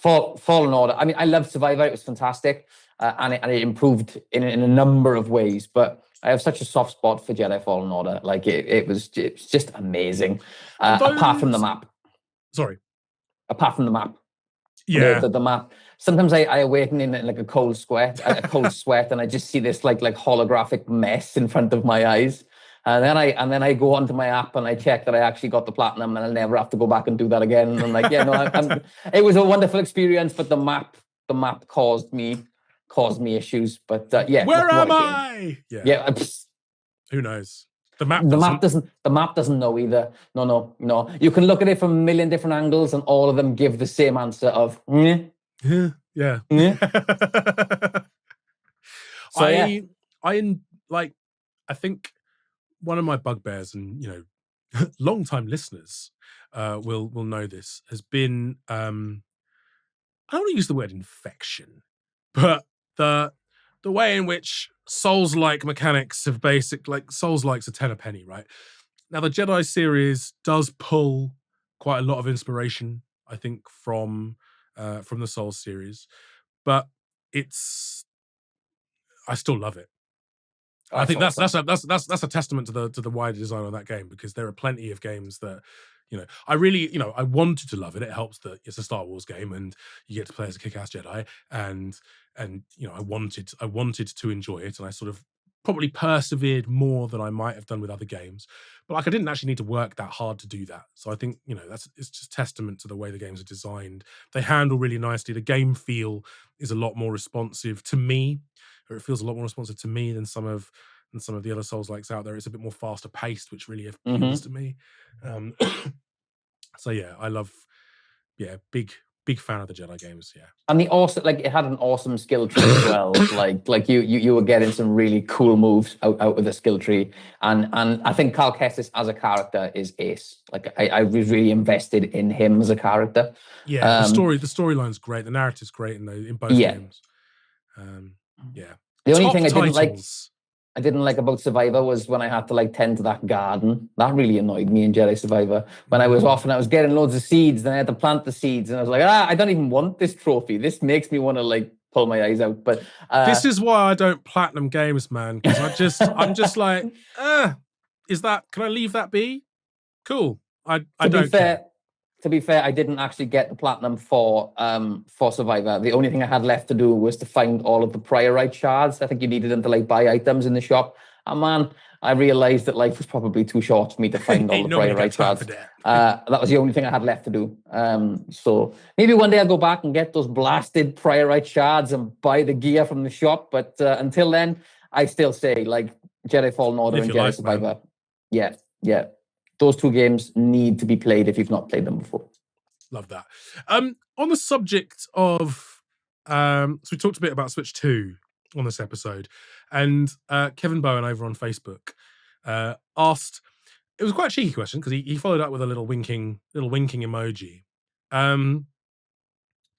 Fallen Order. I mean, I loved Survivor. It was fantastic, and it improved in a number of ways. But I have such a soft spot for Jedi Fallen Order. Like it's just amazing. And Apart from the map. Sorry. Apart from the map. Yeah. The map. Sometimes I awaken in like a cold sweat, and I just see this like holographic mess in front of my eyes. And then I go onto my app and I check that I actually got the platinum, and I'll never have to go back and do that again. And I'm like, yeah, no, it was a wonderful experience, but the map caused me issues. But yeah, where am I? Yeah. Who knows? The map doesn't know either. No. You can look at it from a million different angles, and all of them give the same answer of yeah. So yeah. I think one of my bugbears, and long-time listeners will know this, has been I don't want to use the word infection, but the way in which Souls-like mechanics have Souls-like's a tenner penny, right? Now the Jedi series does pull quite a lot of inspiration, I think, from the Souls series, but I still love it. I think that's a testament to the wider design of that game, because there are plenty of games that I wanted to love it. It helps that it's a Star Wars game and you get to play as a kick-ass Jedi, and I wanted to enjoy it, and I sort of probably persevered more than I might have done with other games, but I didn't actually need to work that hard to do that. So I think it's just testament to the way the games are designed. They handle really nicely. The game feel is a lot more responsive to me, or it feels a lot more responsive to me than some of the other Souls-likes out there. It's a bit more faster paced, which really appeals to me. So yeah, I love, big fan of the Jedi games. Yeah, and it had an awesome skill tree as well. like you were getting some really cool moves out of the skill tree, and I think Cal Kestis as a character is ace. Like I was really invested in him as a character. Yeah, the storyline's great. The narrative's great in both games. Yeah. The only thing I didn't like about Survivor was when I had to tend to that garden. That really annoyed me in Jedi Survivor. When I was off and I was getting loads of seeds, then I had to plant the seeds, and I was like, I don't even want this trophy. This makes me want to pull my eyes out. But this is why I don't platinum games, man. Because I'm just like, can I leave that be? Cool. I don't care. To be fair, I didn't actually get the platinum for Survivor. The only thing I had left to do was to find all of the priorite shards. I think you needed them to buy items in the shop. And man, I realized that life was probably too short for me to find all the priorite shards. That was the only thing I had left to do. So maybe one day I'll go back and get those blasted priorite shards and buy the gear from the shop. But until then, I still say Jedi Fallen Order and Jedi Survivor. Man. Yeah. Those two games need to be played if you've not played them before. Love that. On the subject of, so we talked a bit about Switch 2 on this episode, and Kevin Bowen over on Facebook asked, it was quite a cheeky question because he followed up with a little winking emoji. To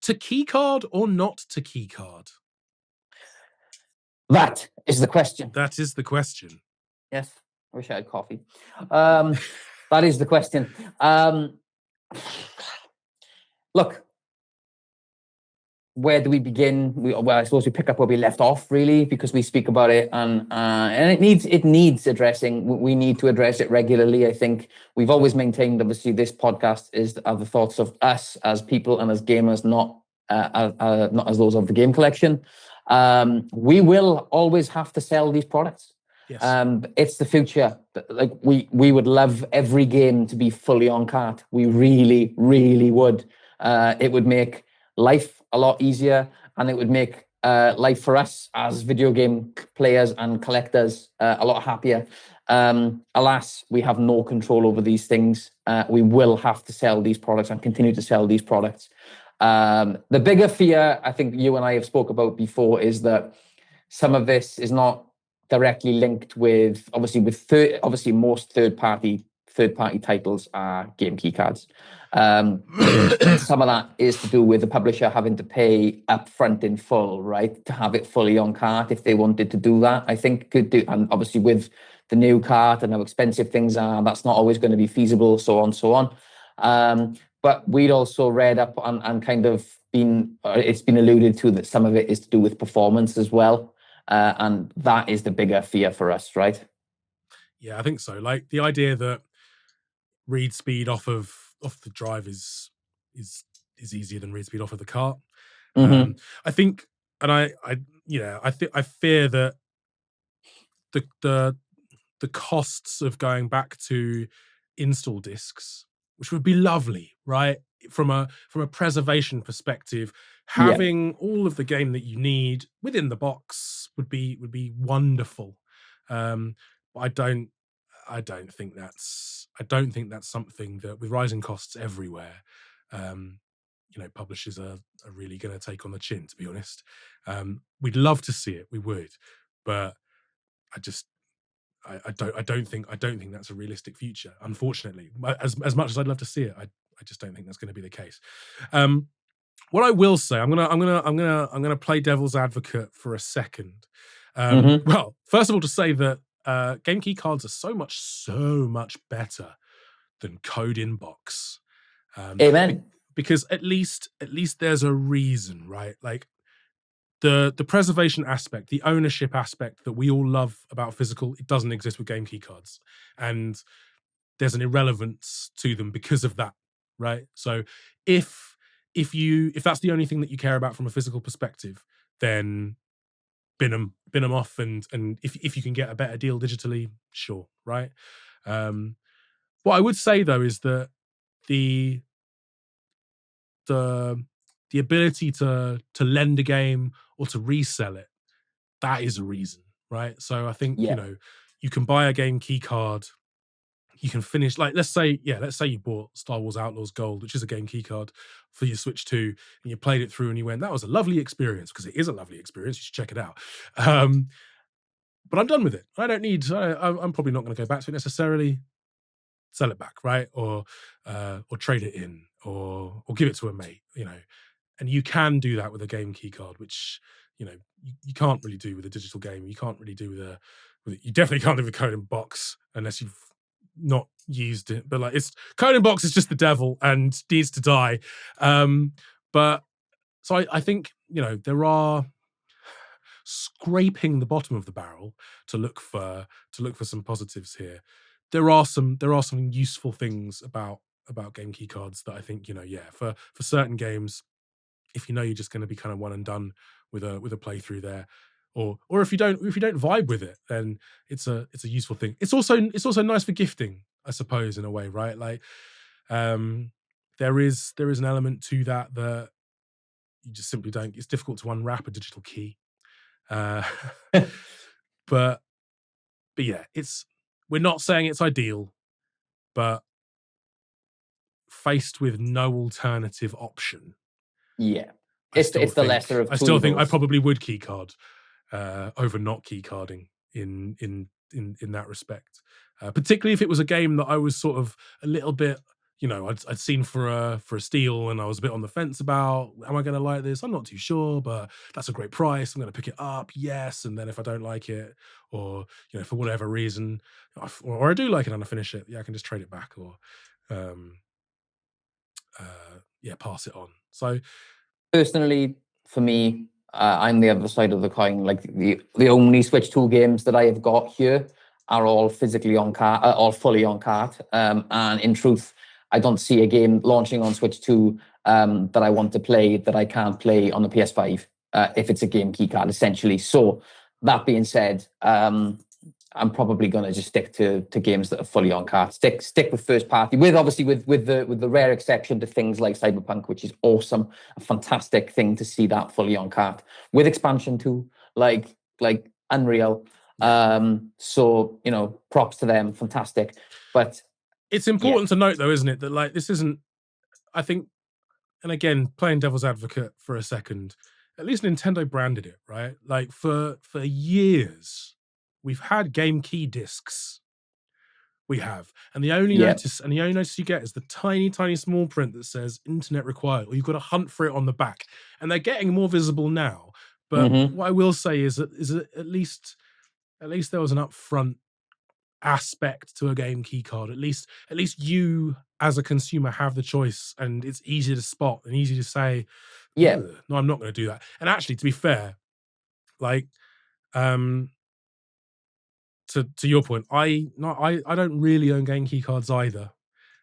keycard or not to keycard? That is the question. That is the question. Yes. I wish I had coffee. That is the question. Look, where do we begin? I suppose we pick up where we left off, really, because we speak about it, and it needs addressing. We need to address it regularly. I think we've always maintained, obviously, this podcast is the thoughts of us as people and as gamers, not as those of the game collection. We will always have to sell these products. Yes. It's the future. We would love every game to be fully on cart. We really, really would. It would make life a lot easier, and it would make life for us as video game players and collectors a lot happier. Alas, we have no control over these things. We will have to sell these products and continue to sell these products. The bigger fear, I think you and I have spoke about before, is that some of this is not directly linked with obviously most third party titles are game key cards. Some of that is to do with the publisher having to pay upfront in full, right, to have it fully on cart if they wanted to do that. I think could do, and obviously with the new cart and how expensive things are, that's not always going to be feasible, so on. But we'd also read up on and kind of it's been alluded to that some of it is to do with performance as well. and that is the bigger fear for us, right? Yeah, I think so. Like the idea that read speed off the drive is easier than read speed off of the cart. Mm-hmm. I think, and I fear that the the costs of going back to install discs, which would be lovely, right? From a preservation perspective, Yeah, having all of the game that you need within the box would be wonderful. But I don't think that's something that, with rising costs everywhere, um, publishers are really going to take on the chin. To be honest, we'd love to see it, we would, but I just I don't think that's a realistic future. Unfortunately, as much as I'd love to see it, I just don't think that's going to be the case. What I will say, I'm gonna play devil's advocate for a second. mm-hmm. Well, first of all, to say that game key cards are so much better than code in box, Amen. because at least there's a reason, right? Like the preservation aspect, the ownership aspect that we all love about physical, it doesn't exist with game key cards, and there's an irrelevance to them because of that, right? So if if that's the only thing that you care about from a physical perspective, then bin them off, and if you can get a better deal digitally, sure, right? Um, what I would say though is that the the the ability to lend a game or to resell it, that is a reason, right? So I think, Yeah. you can buy a game key card, you can finish, like, let's say you bought Star Wars Outlaws Gold, which is a game key card for your Switch 2, and you played it through and you went, that was a lovely experience, because it is a lovely experience. You should check it out. Um, but I'm done with it. I'm probably not going to go back to it necessarily. Sell it back, right? Or trade it in, or give it to a mate, and you can do that with a game key card, which you can't really do with a digital game. You can't really do you definitely can't do with code in box unless you've not used it. But like, it's code in box is just the devil and needs to die. But so I think there are, scraping the bottom of the barrel to look for some positives here. There are some useful things about game key cards that I think, yeah, for certain games, if you're just going to be kind of one and done with a playthrough there, or if you don't vibe with it, then it's a useful thing. It's also nice for gifting, I suppose, in a way, right? Like, there is an element to that you just simply don't. It's difficult to unwrap a digital key, uh, but yeah, we're not saying it's ideal, but faced with no alternative option, Yeah. I It's still it's the lesser think of I two still think I evils. probably would keycard over not keycarding in that respect. Particularly if it was a game that I was sort of a little bit, I'd seen for a steal, and I was a bit on the fence about, am I going to like this? I'm not too sure, but that's a great price. I'm going to pick it up, yes. And then if I don't like it, or for whatever reason, or I do like it and I finish it, yeah, I can just trade it back, or um, yeah, pass it on. So Personally, for me, I'm the other side of the coin. Like the only Switch 2 games that I have got here are all physically on cart, all fully on cart. And in truth, I don't see a game launching on Switch 2 that I want to play that I can't play on the PS5 if it's a game key card, essentially. So that being said, I'm probably going to just stick to games that are fully on cart. Stick with first party, with obviously with the rare exception to things like Cyberpunk, which is awesome, a fantastic thing to see that fully on cart with expansion too, like unreal. yeah, So props to them, fantastic. But it's yeah, important to note, though, isn't it, that, like, this isn't, I think, and again, playing devil's advocate for a second, at least Nintendo branded it, right? Like, for years, we've had game key discs. We have, and yeah, the only notice you get is the tiny small print that says "internet required," or you've got to hunt for it on the back. And they're getting more visible now. But mm-hmm. what I will say is that at least there was an upfront aspect to a game key card. At least you, as a consumer, have the choice, and it's easy to spot and easy to say, Yeah, "Ugh, no, I'm not going to do that." And actually, to be fair, like, To your point, I don't really own game key cards either.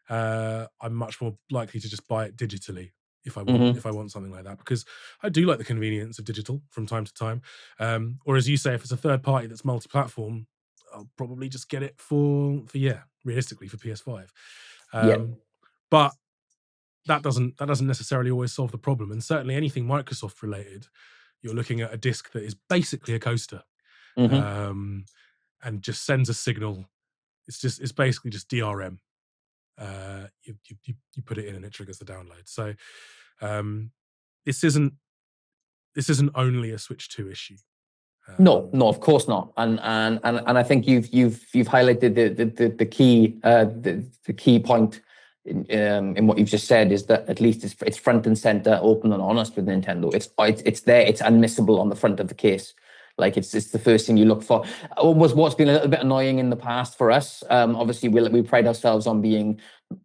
I'm much more likely to just buy it digitally if I want something like that, because I do like the convenience of digital from time to time. Or as you say, if it's a third party that's multi-platform, I'll probably just get it for realistically for PS5. But that doesn't necessarily always solve the problem. And certainly anything Microsoft related, you're looking at a disc that is basically a coaster, and just sends a signal. It's basically just DRM. You put it in and it triggers the download. So this isn't only a Switch 2 issue. No, of course not. And I think you've highlighted the key point in what you've just said, is that at least it's front and center, open and honest with Nintendo. It's there. It's unmissable on the front of the case. Like it's the first thing you look for. What's been a little bit annoying in the past for us. Obviously, we pride ourselves on being.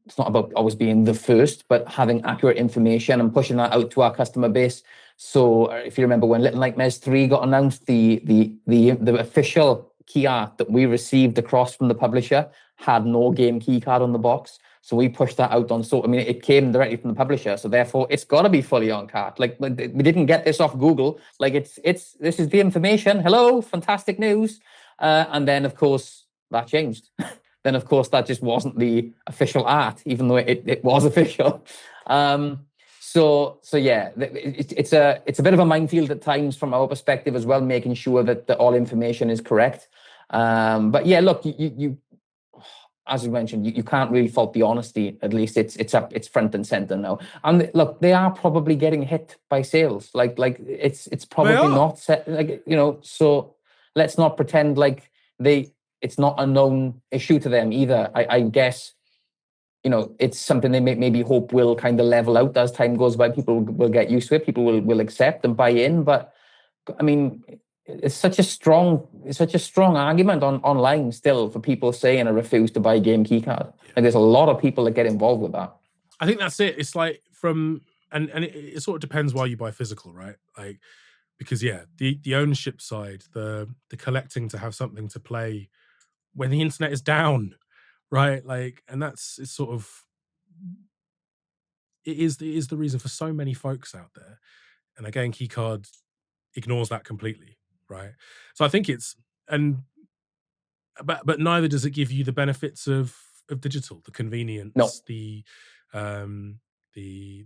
It's not about always being the first, but having accurate information and pushing that out to our customer base. So, if you remember when Little Nightmares 3 got announced, the official key art that we received across from the publisher had no game key card on the box. So we pushed that out on. So I mean, it came directly from the publisher. So therefore, it's got to be fully on cart. Like we didn't get this off Google. Like this is the information. Hello, fantastic news. And then of course that changed. Then of course that just wasn't the official art, even though it was official. So yeah, it's a bit of a minefield at times from our perspective as well, making sure that all information is correct. But yeah, look, you as you mentioned, you can't really fault the honesty. At least it's front and center now. And look, they are probably getting hit by sales. Like it's probably not set. Like so let's not pretend like it's not a known issue to them either. I guess it's something they maybe hope will kind of level out as time goes by. People will get used to it. People will accept and buy in. But I mean, it's such a strong argument online still for people saying I refuse to buy a game keycard. And there's a lot of people that get involved with that. I think that's it. It's like and it sort of depends why you buy physical, right? Like, because the ownership side, the collecting to have something to play when the internet is down, right? Like, and it's sort of it is the reason for so many folks out there. And a game keycard ignores that completely, right? So I think but neither does it give you the benefits of digital, the convenience, the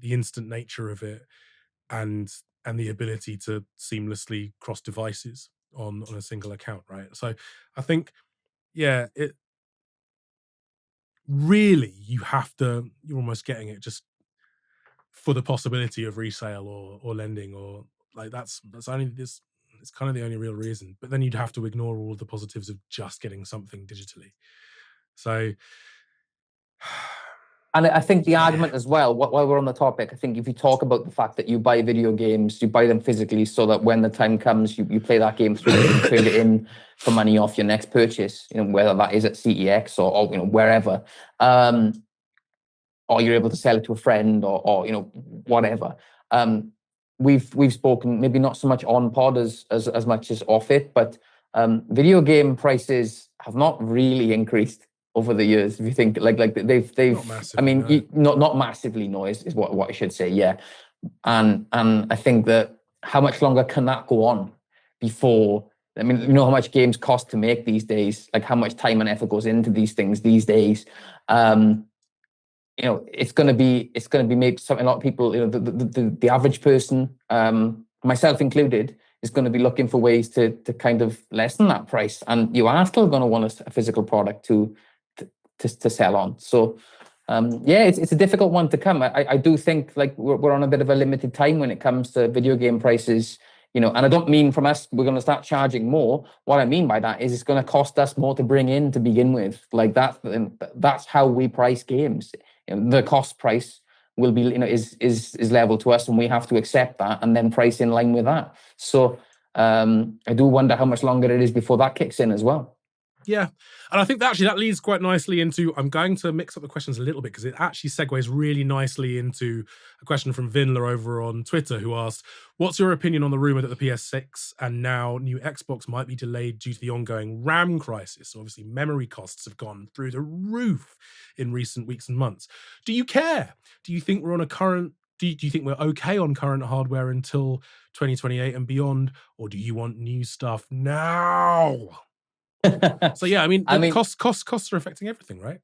instant nature of it, and the ability to seamlessly cross devices on a single account, right? So I think, it really you're almost getting it just for the possibility of resale or lending, or like that's only this. It's kind of the only real reason. But then you'd have to ignore all of the positives of just getting something digitally. So, and I think the argument as well, while we're on the topic, I think if you talk about the fact that you buy video games, you buy them physically so that when the time comes, you play that game through and trade it in for money off your next purchase, whether that is at CEX or wherever, or you're able to sell it to a friend or whatever. We've spoken, maybe not so much on pod as much as off it, but video game prices have not really increased over the years. If you think like they've massively, I mean, not massively, no, is what I should say. Yeah. And I think that how much longer can that go on before, I mean, how much games cost to make these days, like how much time and effort goes into these things these days. It's going to be maybe something a lot of people, the average person, myself included, is going to be looking for ways to kind of lessen that price. And you are still going to want a physical product to sell on. So, it's a difficult one to come. I do think like we're on a bit of a limited time when it comes to video game prices. And I don't mean from us, we're going to start charging more. What I mean by that is it's going to cost us more to bring in to begin with. Like that's how we price games. The cost price will be, is level to us, and we have to accept that and then price in line with that. So I do wonder how much longer it is before that kicks in as well. Yeah. And I think that leads quite nicely into, I'm going to mix up the questions a little bit because it actually segues really nicely into a question from Vinler over on Twitter, who asked, what's your opinion on the rumor that the PS6 and now new Xbox might be delayed due to the ongoing RAM crisis? So obviously memory costs have gone through the roof in recent weeks and months. Do you care? Do you think we're on a current, do you think we're okay on current hardware until 2028 and beyond? Or do you want new stuff now? So yeah, I mean, costs are affecting everything, right?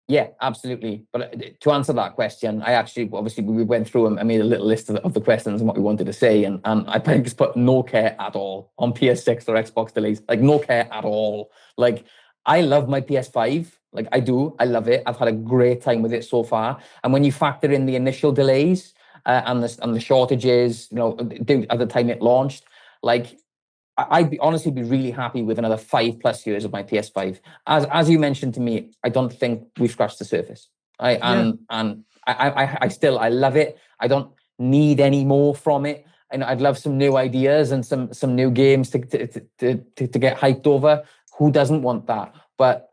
Yeah, absolutely. But to answer that question, I actually, obviously, we went through and I made a little list of the questions and what we wanted to say, and I just put no care at all on PS6 or Xbox delays. Like, no care at all. Like, I love my PS5. Like, I do. I love it. I've had a great time with it so far. And when you factor in the initial delays and the shortages, at the time it launched, like, I'd honestly be really happy with another 5+ years of my PS5. As you mentioned to me, I don't think we've scratched the surface. And I love it. I don't need any more from it. And I'd love some new ideas and some new games to get hyped over. Who doesn't want that? But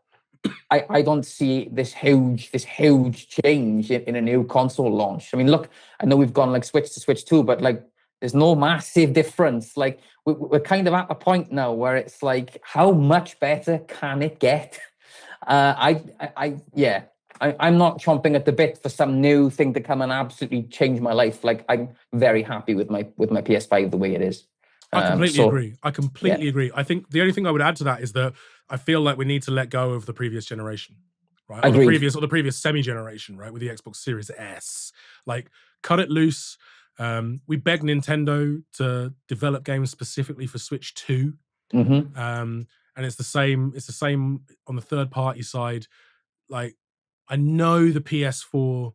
I don't see this huge change in a new console launch. I mean, look, I know we've gone like Switch to Switch 2, but like, there's no massive difference. Like, we're kind of at a point now where it's like, how much better can it get? I'm not chomping at the bit for some new thing to come and absolutely change my life. Like, I'm very happy with my PS5 the way it is. I completely agree. I completely agree. I think the only thing I would add to that is that I feel like we need to let go of the previous generation, right? Or the previous semi-generation, right? With the Xbox Series S, like, cut it loose. We begged Nintendo to develop games specifically for Switch 2. Mm-hmm. And it's the same on the third party side. Like, I know the PS4,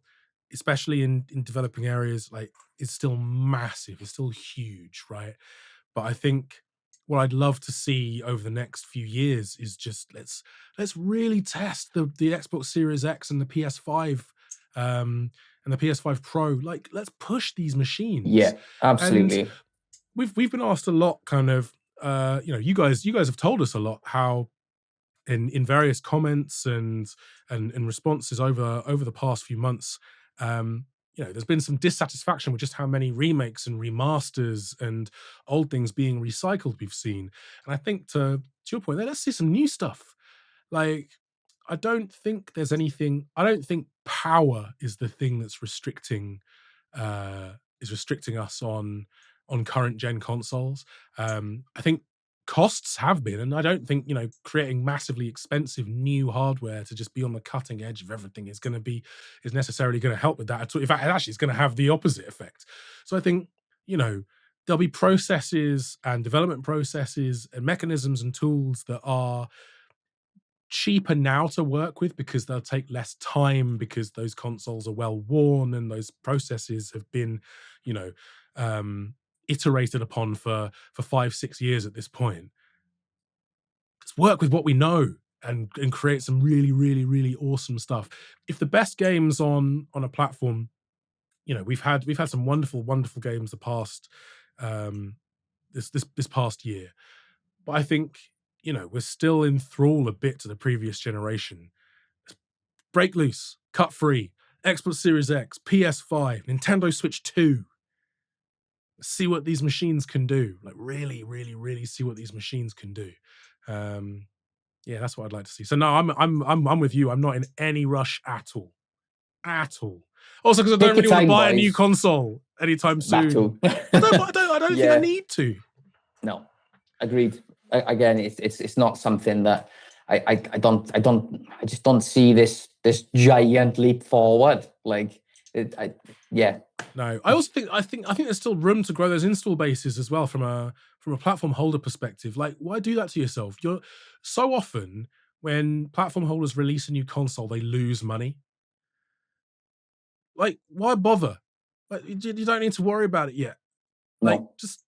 especially in developing areas, like, is still massive, it's still huge, right? But I think what I'd love to see over the next few years is just let's really test the Xbox Series X and the PS5 and the PS5 Pro. Like, let's push these machines. Yeah, absolutely. And we've been asked a lot, kind of, you guys have told us a lot how in various comments and responses over the past few months, there's been some dissatisfaction with just how many remakes and remasters and old things being recycled we've seen. And I think to your point, let's see some new stuff. Like, I don't think there's anything. I don't think power is the thing that's restricting us on current gen consoles. I think costs have been, and I don't think creating massively expensive new hardware to just be on the cutting edge of everything is necessarily going to help with that at all. In fact, it actually is going to have the opposite effect. So I think there'll be processes and development processes and mechanisms and tools that are cheaper now to work with because they'll take less time, because those consoles are well worn and those processes have been iterated upon for 5-6 years at this point. Let's work with what we know and create some really, really, really awesome stuff. If the best games on a platform, we've had some wonderful games the past this past year, but I think we're still in thrall a bit to the previous generation. Break loose, cut free, Xbox Series X, PS5, Nintendo Switch 2. See what these machines can do. Like, really, really, really see what these machines can do. Yeah, that's what I'd like to see. So no, I'm with you. I'm not in any rush at all. Also, because I don't really want to buy a new console anytime soon. I don't think I need to. No, agreed. Again, it's not something that I just don't see this giant leap forward. Like, No, I also think there's still room to grow those install bases as well from a platform holder perspective. Like, why do that to yourself? You're so often, when platform holders release a new console, they lose money. Like, why bother? Like, you don't need to worry about it yet. Like, just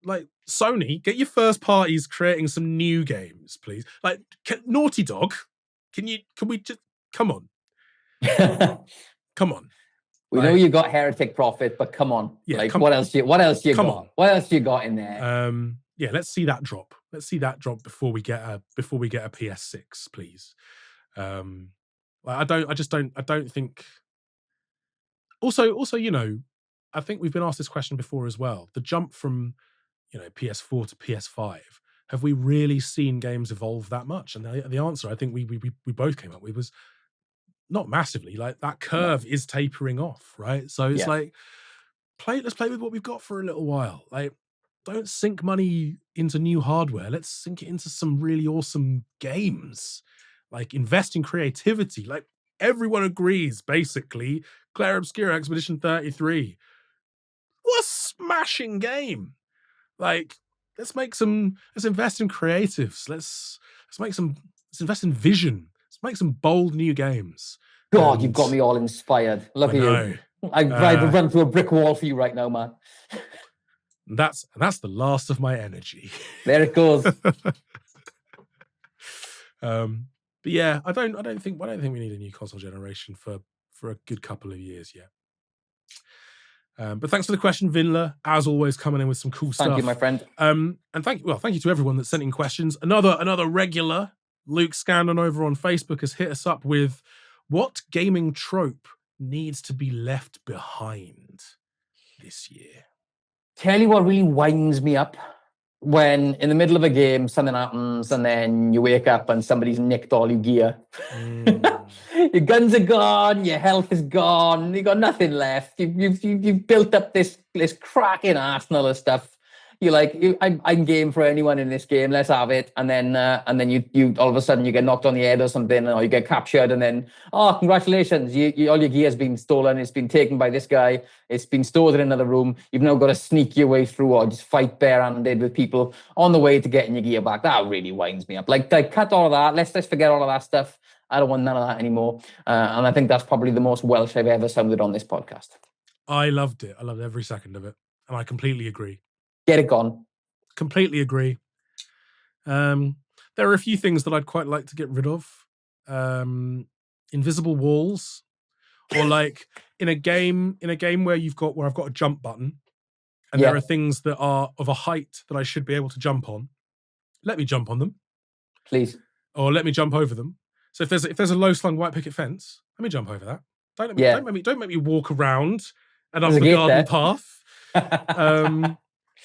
like Sony, get your first parties creating some new games, please. Like, Naughty Dog, can we just come on? Come on. We know you got Heretic Profit, but come on. Yeah, what else you got? What else you got in there? yeah, let's see that drop. Let's see that drop before we get a PS6, please. I don't think. Also, I think we've been asked this question before as well. The jump from PS4 to PS5. Have we really seen games evolve that much? And the answer, I think we both came up with, was not massively. Like that No. curve is tapering off, right? So it's Yeah. like let's play with what we've got for a little while. Like, don't sink money into new hardware. Let's sink it into some really awesome games. Like, invest in creativity. Like, everyone agrees, basically, Claire Obscura Expedition 33. What a smashing game. Like, let's invest in creatives. Let's invest in vision. Let's make some bold new games. God, you've got me all inspired. Look I at know. you. I'd run through a brick wall for you right now, man. That's the last of my energy. There it goes. But yeah, I don't think we need a new console generation for a good couple of years yet. But thanks for the question, Vinla. As always, coming in with some cool stuff. Thank you, my friend. And thank you to everyone that sent in questions. Another regular, Luke Scandon over on Facebook, has hit us up with what gaming trope needs to be left behind this year. Tell you what really winds me up. When in the middle of a game, something happens and then you wake up and somebody's nicked all your gear. Your guns are gone, your health is gone, you got nothing left. You've built up this cracking arsenal of stuff. You're like, I'm game for anyone in this game. Let's have it. And then you all of a sudden you get knocked on the head or something, or you get captured, and then congratulations, all your gear's been stolen. It's been taken by this guy. It's been stored in another room. You've now got to sneak your way through, or just fight barehanded with people on the way to getting your gear back. That really winds me up. Like cut all of that. Let's forget all of that stuff. I don't want none of that anymore. And I think that's probably the most Welsh I've ever sounded on this podcast. I loved it. I loved every second of it, and I completely agree. Get it gone. Completely agree. There are a few things that I'd quite like to get rid of. Invisible walls, or like in a game where I've got a jump button, and there are things that are of a height that I should be able to jump on. Let me jump on them, please, or let me jump over them. So if there's a low slung white picket fence, let me jump over that. Don't make me walk around and up the garden path.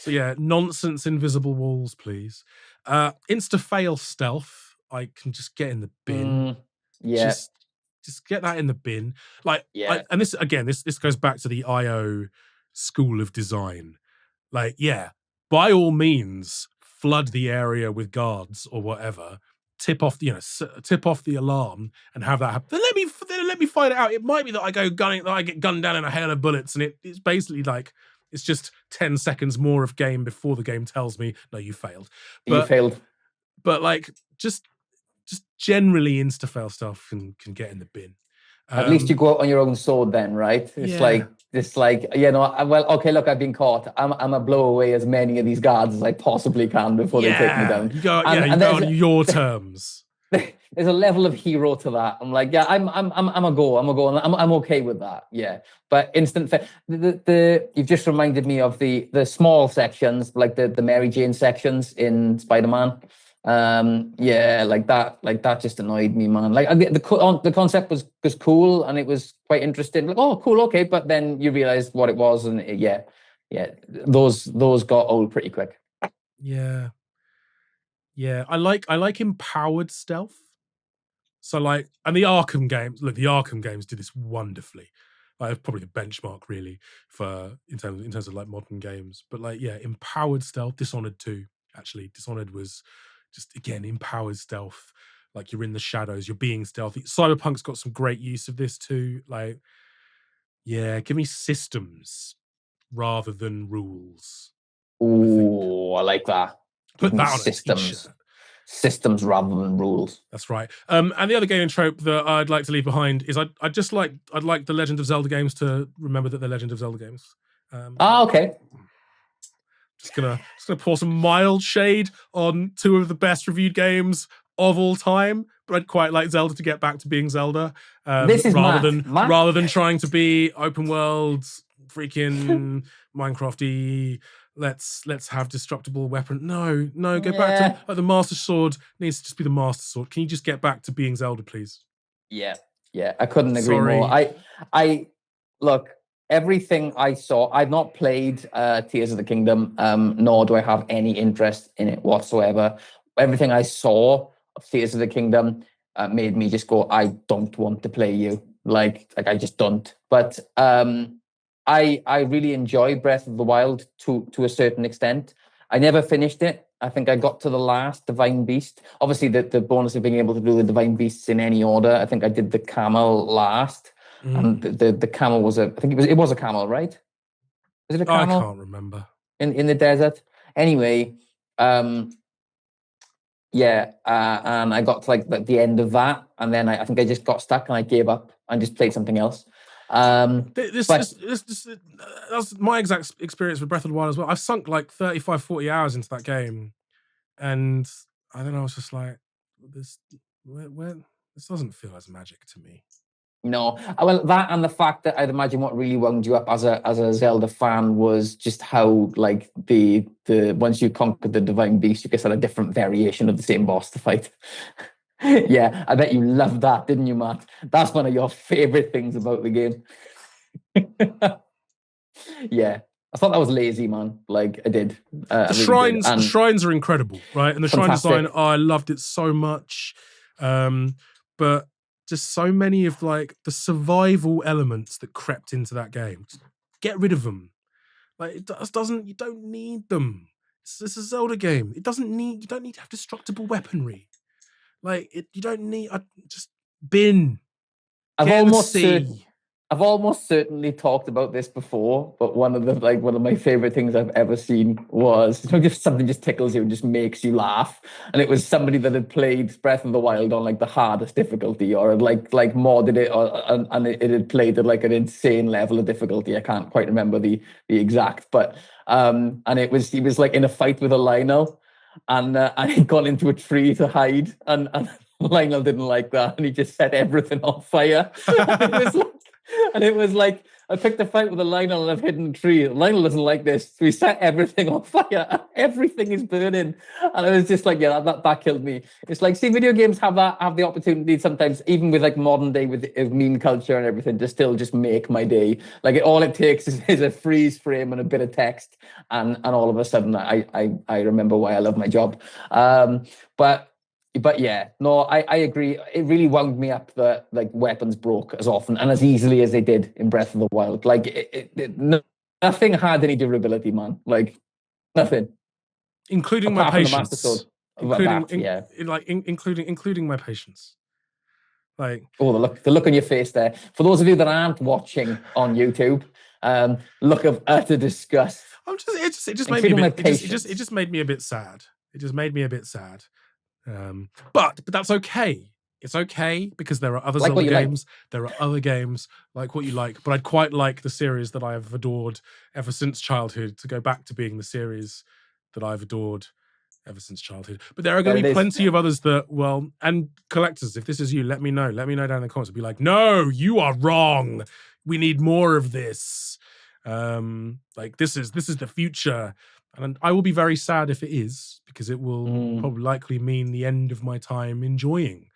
So yeah, nonsense invisible walls, please. Insta-fail stealth, I can just get in the bin. Just get that in the bin. And this goes back to the IO school of design. Like, yeah, by all means, flood the area with guards or whatever. Tip off the alarm and have that happen. Then let me find it out. It might be that I get gunned down in a hail of bullets, and it's basically like, it's just 10 seconds more of game before the game tells me, no, you failed. You failed. But like, just generally insta-fail stuff can get in the bin. At least you go out on your own sword then, right? It's like, okay, look, I've been caught. I'm a blow away as many of these guards as I possibly can before they take me down. You go on your terms. There's a level of hero to that. I'm like, yeah, I'm a go. I'm okay with that. Yeah. But you've just reminded me of the small sections, like the Mary Jane sections in Spider-Man. Like that just annoyed me, man. Like the concept was cool and it was quite interesting. Like, oh, cool, okay. But then you realize what it was, and those got old pretty quick. Yeah. I like empowered stealth. So like, and the Arkham games do this wonderfully. Like, probably the benchmark really for in terms of like modern games. But like, yeah, empowered stealth. Dishonored 2, actually. Dishonored was just, again, empowered stealth. Like, you're in the shadows, you're being stealthy. Cyberpunk's got some great use of this too. Like, yeah, give me systems rather than rules. Oh, I like that. Put that on systems. Systems rather than rules. That's right. And the other gaming trope that I'd like to leave behind is I'd like the Legend of Zelda games to remember that they're Legend of Zelda games. Okay. Just gonna pour some mild shade on two of the best reviewed games of all time, but I'd quite like Zelda to get back to being Zelda. This is rather than trying to be open world, freaking Minecraft-y. let's have destructible weapon. No, go back Yeah. to the Master Sword needs to just be the Master Sword. Can you just get back to being Zelda, please? Yeah, I couldn't agree Sorry. more. I look, everything I saw. I've not played Tears of the Kingdom, nor do I have any interest in it whatsoever. Everything I saw of Tears of the Kingdom made me just go, I don't want to play you. Like I just don't. But I really enjoyed Breath of the Wild to a certain extent. I never finished it. I think I got to the last Divine Beast. Obviously, the bonus of being able to do the Divine Beasts in any order. I think I did the camel last, and the camel was I think it was a camel, right? Was it a camel? I can't remember. In the desert. Anyway, yeah, and I got to like the end of that, and then I think I just got stuck and I gave up and just played something else. That's my exact experience with Breath of the Wild as well. I've sunk like 35, 40 hours into that game, and I don't know. I was just like, this doesn't feel as magic to me. No, well, that and the fact that I'd imagine what really wound you up as a Zelda fan was just how like the once you conquered the Divine Beast, you just had a different variation of the same boss to fight. Yeah, I bet you loved that, didn't you, Matt? That's one of your favorite things about the game. Yeah, I thought that was lazy, man. Like I did. The shrines are incredible, right? And the shrine design, I loved it so much. But just so many of like the survival elements that crept into that game. Just get rid of them. Like it doesn't. You don't need them. It's a Zelda game. You don't need to have destructible weaponry. Like you don't need. Just bin. I've almost certainly talked about this before, but one of my favorite things I've ever seen was just something just tickles you and just makes you laugh. And it was somebody that had played Breath of the Wild on like the hardest difficulty, or had like modded it, and it had played at like an insane level of difficulty. I can't quite remember the exact, but and he was like in a fight with a Lionel, and he'd gone into a tree to hide, and Lionel didn't like that, and he just set everything on fire. And it was like, I picked a fight with a Lionel and I've hidden a tree. Lionel doesn't like this. So we set everything on fire. Everything is burning. And I was just like, yeah, that killed me. It's like, see, video games have the opportunity sometimes, even with like modern day with meme culture and everything, to still just make my day. Like all it takes is a freeze frame and a bit of text. And all of a sudden I remember why I love my job. But yeah, no, I agree. It really wound me up that like weapons broke as often and as easily as they did in Breath of the Wild. Like nothing had any durability, man. Like nothing, including apart my from the Master patience. Sword. Including my patience. Like the look on your face there. For those of you that aren't watching on YouTube, look of utter disgust. It just made me a bit sad. It just made me a bit sad. But that's okay. It's okay because there are other Zelda games. There are other games like what you like. But I'd quite like the series that I have adored ever since childhood to go back to being the series that I've adored ever since childhood. But there are going to be plenty of others that, and collectors, if this is you, let me know. Let me know down in the comments. Be like, no, you are wrong. We need more of this. Like this is the future. And I will be very sad if it is, because it will probably likely mean the end of my time enjoying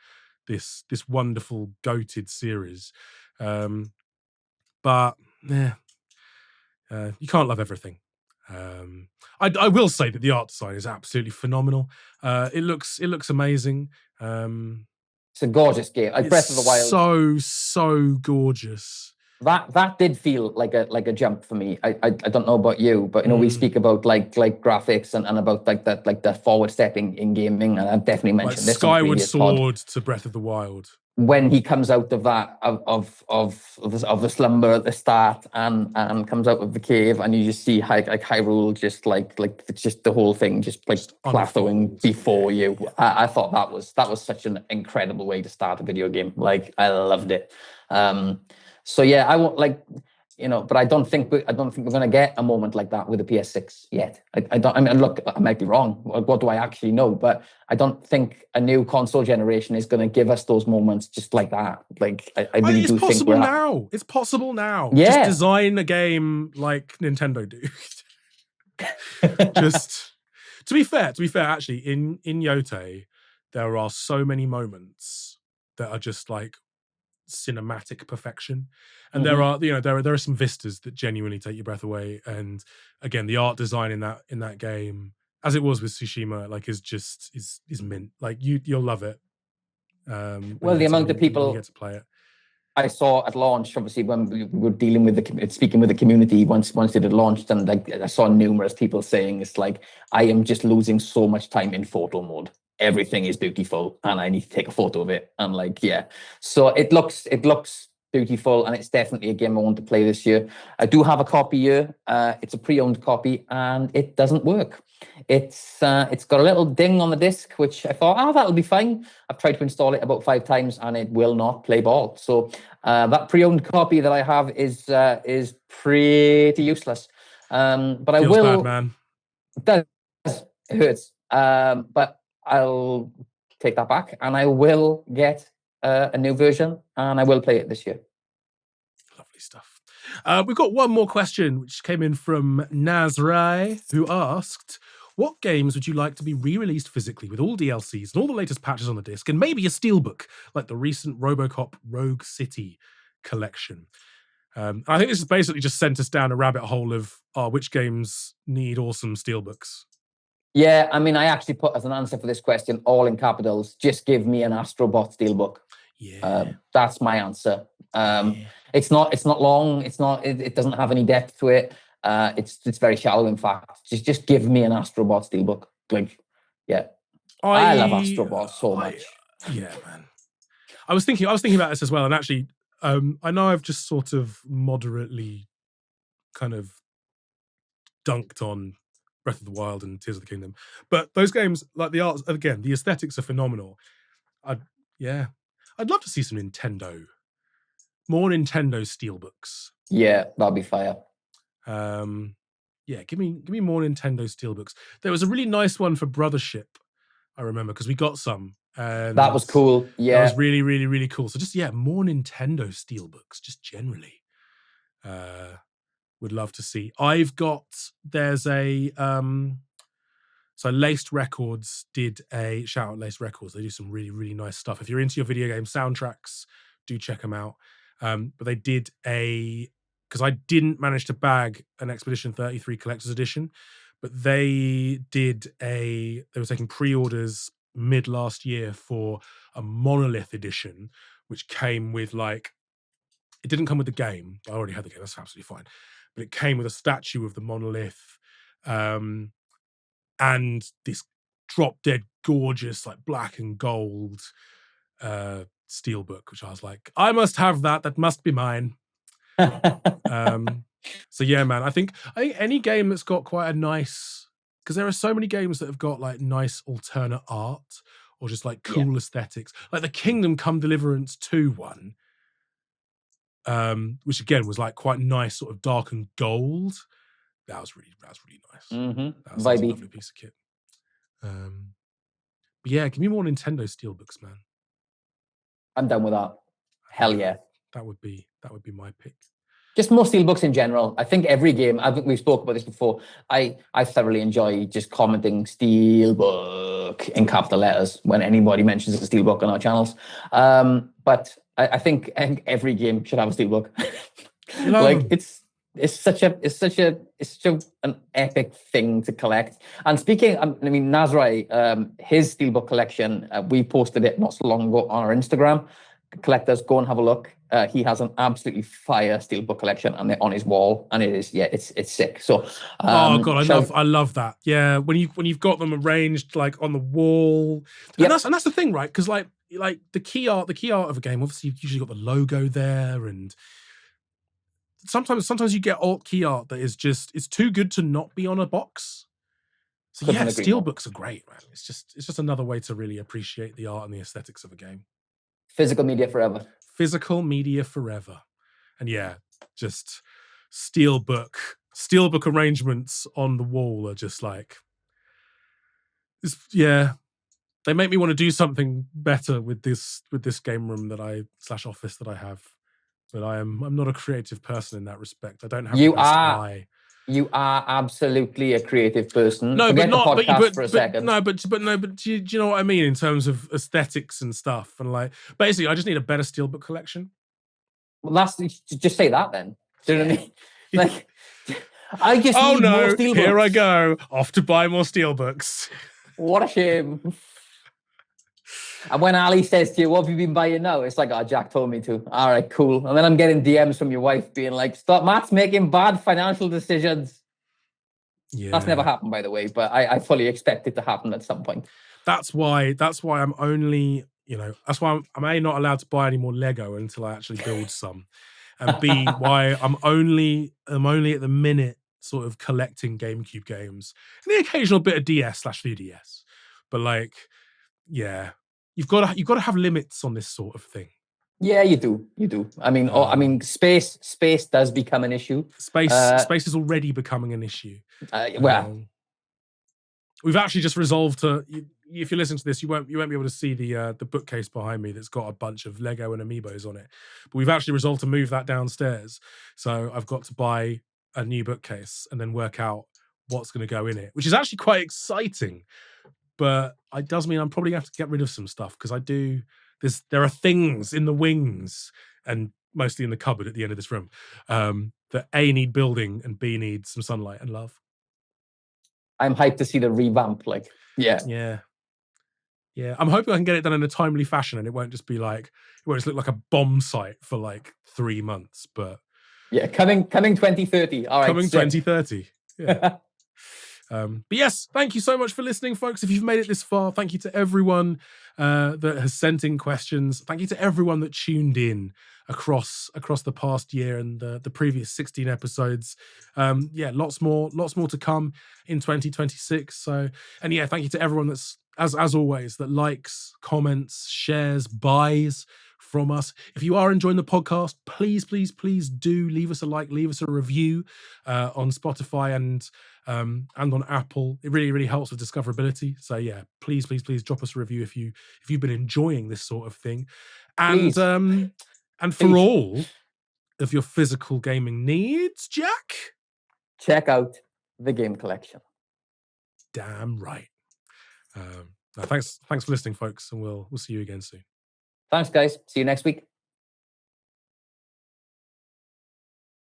this wonderful goated series. But yeah, you can't love everything. I will say that the art design is absolutely phenomenal. It looks amazing. It's a gorgeous game. Like Breath of the Wild, so gorgeous. That did feel like a jump for me. I don't know about you, but we speak about like graphics and about like that forward stepping in gaming, and I've definitely mentioned this. Skyward Sword to Breath of the Wild. When he comes out of that of the slumber at the start and comes out of the cave, and you just see Hyrule just like just the whole thing just plateauing before you. I thought that was such an incredible way to start a video game. Like I loved it. So yeah, I won't but I don't think we're going to get a moment like that with the PS6 yet. I mean, look, I might be wrong. What do I actually know? But I don't think a new console generation is going to give us those moments just like that. Like I really do think it's possible now. Yeah. Just design a game like Nintendo do. Just to be fair, actually, in Yote, there are so many moments that are just like cinematic perfection, and there are there are some vistas that genuinely take your breath away. And again, the art design in that game, as it was with Tsushima, like is mint. Like you'll love it. When Well, you the get to, amount of when you get people to play it. I saw at launch, obviously, when we were dealing with speaking with the community once it had launched, and like I saw numerous people saying, it's like, I am just losing so much time in photo mode. Everything is beautiful, and I need to take a photo of it. And like, yeah, so it looks beautiful, and it's definitely a game I want to play this year. I do have a copy here. It's a pre-owned copy, and it doesn't work. It's got a little ding on the disc, which I thought, oh, that'll be fine. I've tried to install it about 5 times, and it will not play ball. So that pre-owned copy that I have is pretty useless. But I Feels will. bad, man. It does. It hurts. But I'll take that back, and I will get a new version, and I will play it this year. Lovely stuff. We've got one more question, which came in from Nazrai, who asked, what games would you like to be re-released physically with all DLCs and all the latest patches on the disc, and maybe a steelbook like the recent RoboCop Rogue City collection? I think this has basically just sent us down a rabbit hole of which games need awesome steelbooks. Yeah, I mean, I actually put as an answer for this question, all in capitals, just give me an Astrobot steelbook. Yeah. That's my answer. It's not long. It doesn't have any depth to it. It's very shallow, in fact. Just give me an Astrobot steelbook. Like, yeah. I love Astrobot so much. Yeah, man. I was thinking about this as well, and actually, I know I've just sort of moderately kind of dunked on Breath of the Wild and Tears of the Kingdom, but those games, like the arts, again, the aesthetics are phenomenal. I'd love to see some more Nintendo steelbooks. Yeah, that'd be fire. Yeah, give me more Nintendo steelbooks. There was a really nice one for Brothership, I remember, because we got some. And that was cool. Yeah, that was really, really, really cool. So just more Nintendo steelbooks, just generally. Would love to see. There's a so Laced Records did a shout out. Laced Records, they do some really, really nice stuff. If you're into your video game soundtracks, do check them out. But they did because I didn't manage to bag an Expedition 33 Collector's Edition, but they were taking pre-orders mid last year for a Monolith edition, which came with it didn't come with the game. I already had the game, that's absolutely fine. But it came with a statue of the Monolith, and this drop dead gorgeous, like black and gold steelbook, which I was like, I must have that. That must be mine. So yeah, man, I think any game that's got quite a nice, because there are so many games that have got like nice alternate art or just like cool aesthetics, like the Kingdom Come Deliverance 2 one, which again was like quite nice, sort of dark and gold. That was really nice. That was a lovely piece of kit. But yeah, give me more Nintendo steelbooks, man. I'm done with that. Hell yeah. That would be my pick. Just more steelbooks in general. I think every game, I think we've spoke about this before, I thoroughly enjoy just commenting steelbook in capital letters when anybody mentions a steelbook on our channels. But I think every game should have a steelbook. Like it's such an epic thing to collect. And speaking, I mean, Nazrai, his steelbook collection, we posted it not so long ago on our Instagram. Collectors, go and have a look. He has an absolutely fire steelbook collection, and they're on his wall, and it is, it's sick. So, oh god, I love that. Yeah, when you've got them arranged like on the wall, and that's the thing, right? Because like the key art of a game, obviously you've usually got the logo there, and sometimes you get alt key art that is just, it's too good to not be on a box. So yeah, steelbooks are great, man. It's just another way to really appreciate the art and the aesthetics of a game. Physical media forever. Physical media forever. And yeah, just steelbook arrangements on the wall are just like, yeah, they make me want to do something better with this game room / office that I have. But I'm not a creative person in that respect. I don't have the best eye. You are absolutely a creative person. No, Forget but the not. podcast for a second. Do you know what I mean in terms of aesthetics and stuff? And like, basically, I just need a better steelbook collection. Well, just say that then. Do you know what I mean? Like, I just Oh need more no! steelbooks. Here I go, off to buy more steelbooks. What a shame. And when Ali says to you, "What have you been buying now?" It's like, "Oh, Jack told me to." All right, cool. And then I'm getting DMs from your wife being like, "Stop, Matt's making bad financial decisions." Yeah, that's never happened, by the way, but I fully expect it to happen at some point. That's why I'm only, that's why I'm A, not allowed to buy any more Lego until I actually build some, and B, why I'm only at the minute sort of collecting GameCube games and the occasional bit of DS/3DS, but like, yeah, you've got to have limits on this sort of thing. Yeah, you do. I mean, space does become an issue. Space is already becoming an issue. We've actually just resolved to. If you listen to this, you won't be able to see the bookcase behind me that's got a bunch of Lego and Amiibos on it. But we've actually resolved to move that downstairs. So I've got to buy a new bookcase and then work out what's going to go in it, which is actually quite exciting. But it does mean I'm probably going to have to get rid of some stuff because there are things in the wings and mostly in the cupboard at the end of this room that A, need building and B, need some sunlight and love. I'm hyped to see the revamp. Yeah. I'm hoping I can get it done in a timely fashion and it won't just look like a bomb site for like 3 months. But yeah, coming 2030. All right, coming 2030. Yeah. But yes, thank you so much for listening, folks. If you've made it this far, thank you to everyone that has sent in questions. Thank you to everyone that tuned in across the past year and the previous 16 episodes. Lots more to come in 2026. So, and yeah, thank you to everyone that's as always that likes, comments, shares, buys from us. If you are enjoying the podcast, please do leave us a like, leave us a review on Spotify and on Apple. It really helps with discoverability. So yeah, please drop us a review if you've been enjoying this sort of thing. And and for all of your physical gaming needs, Jack, check out the Game Collection. Damn right. Thanks for listening, folks, and we'll see you again soon. Thanks, guys. See you next week.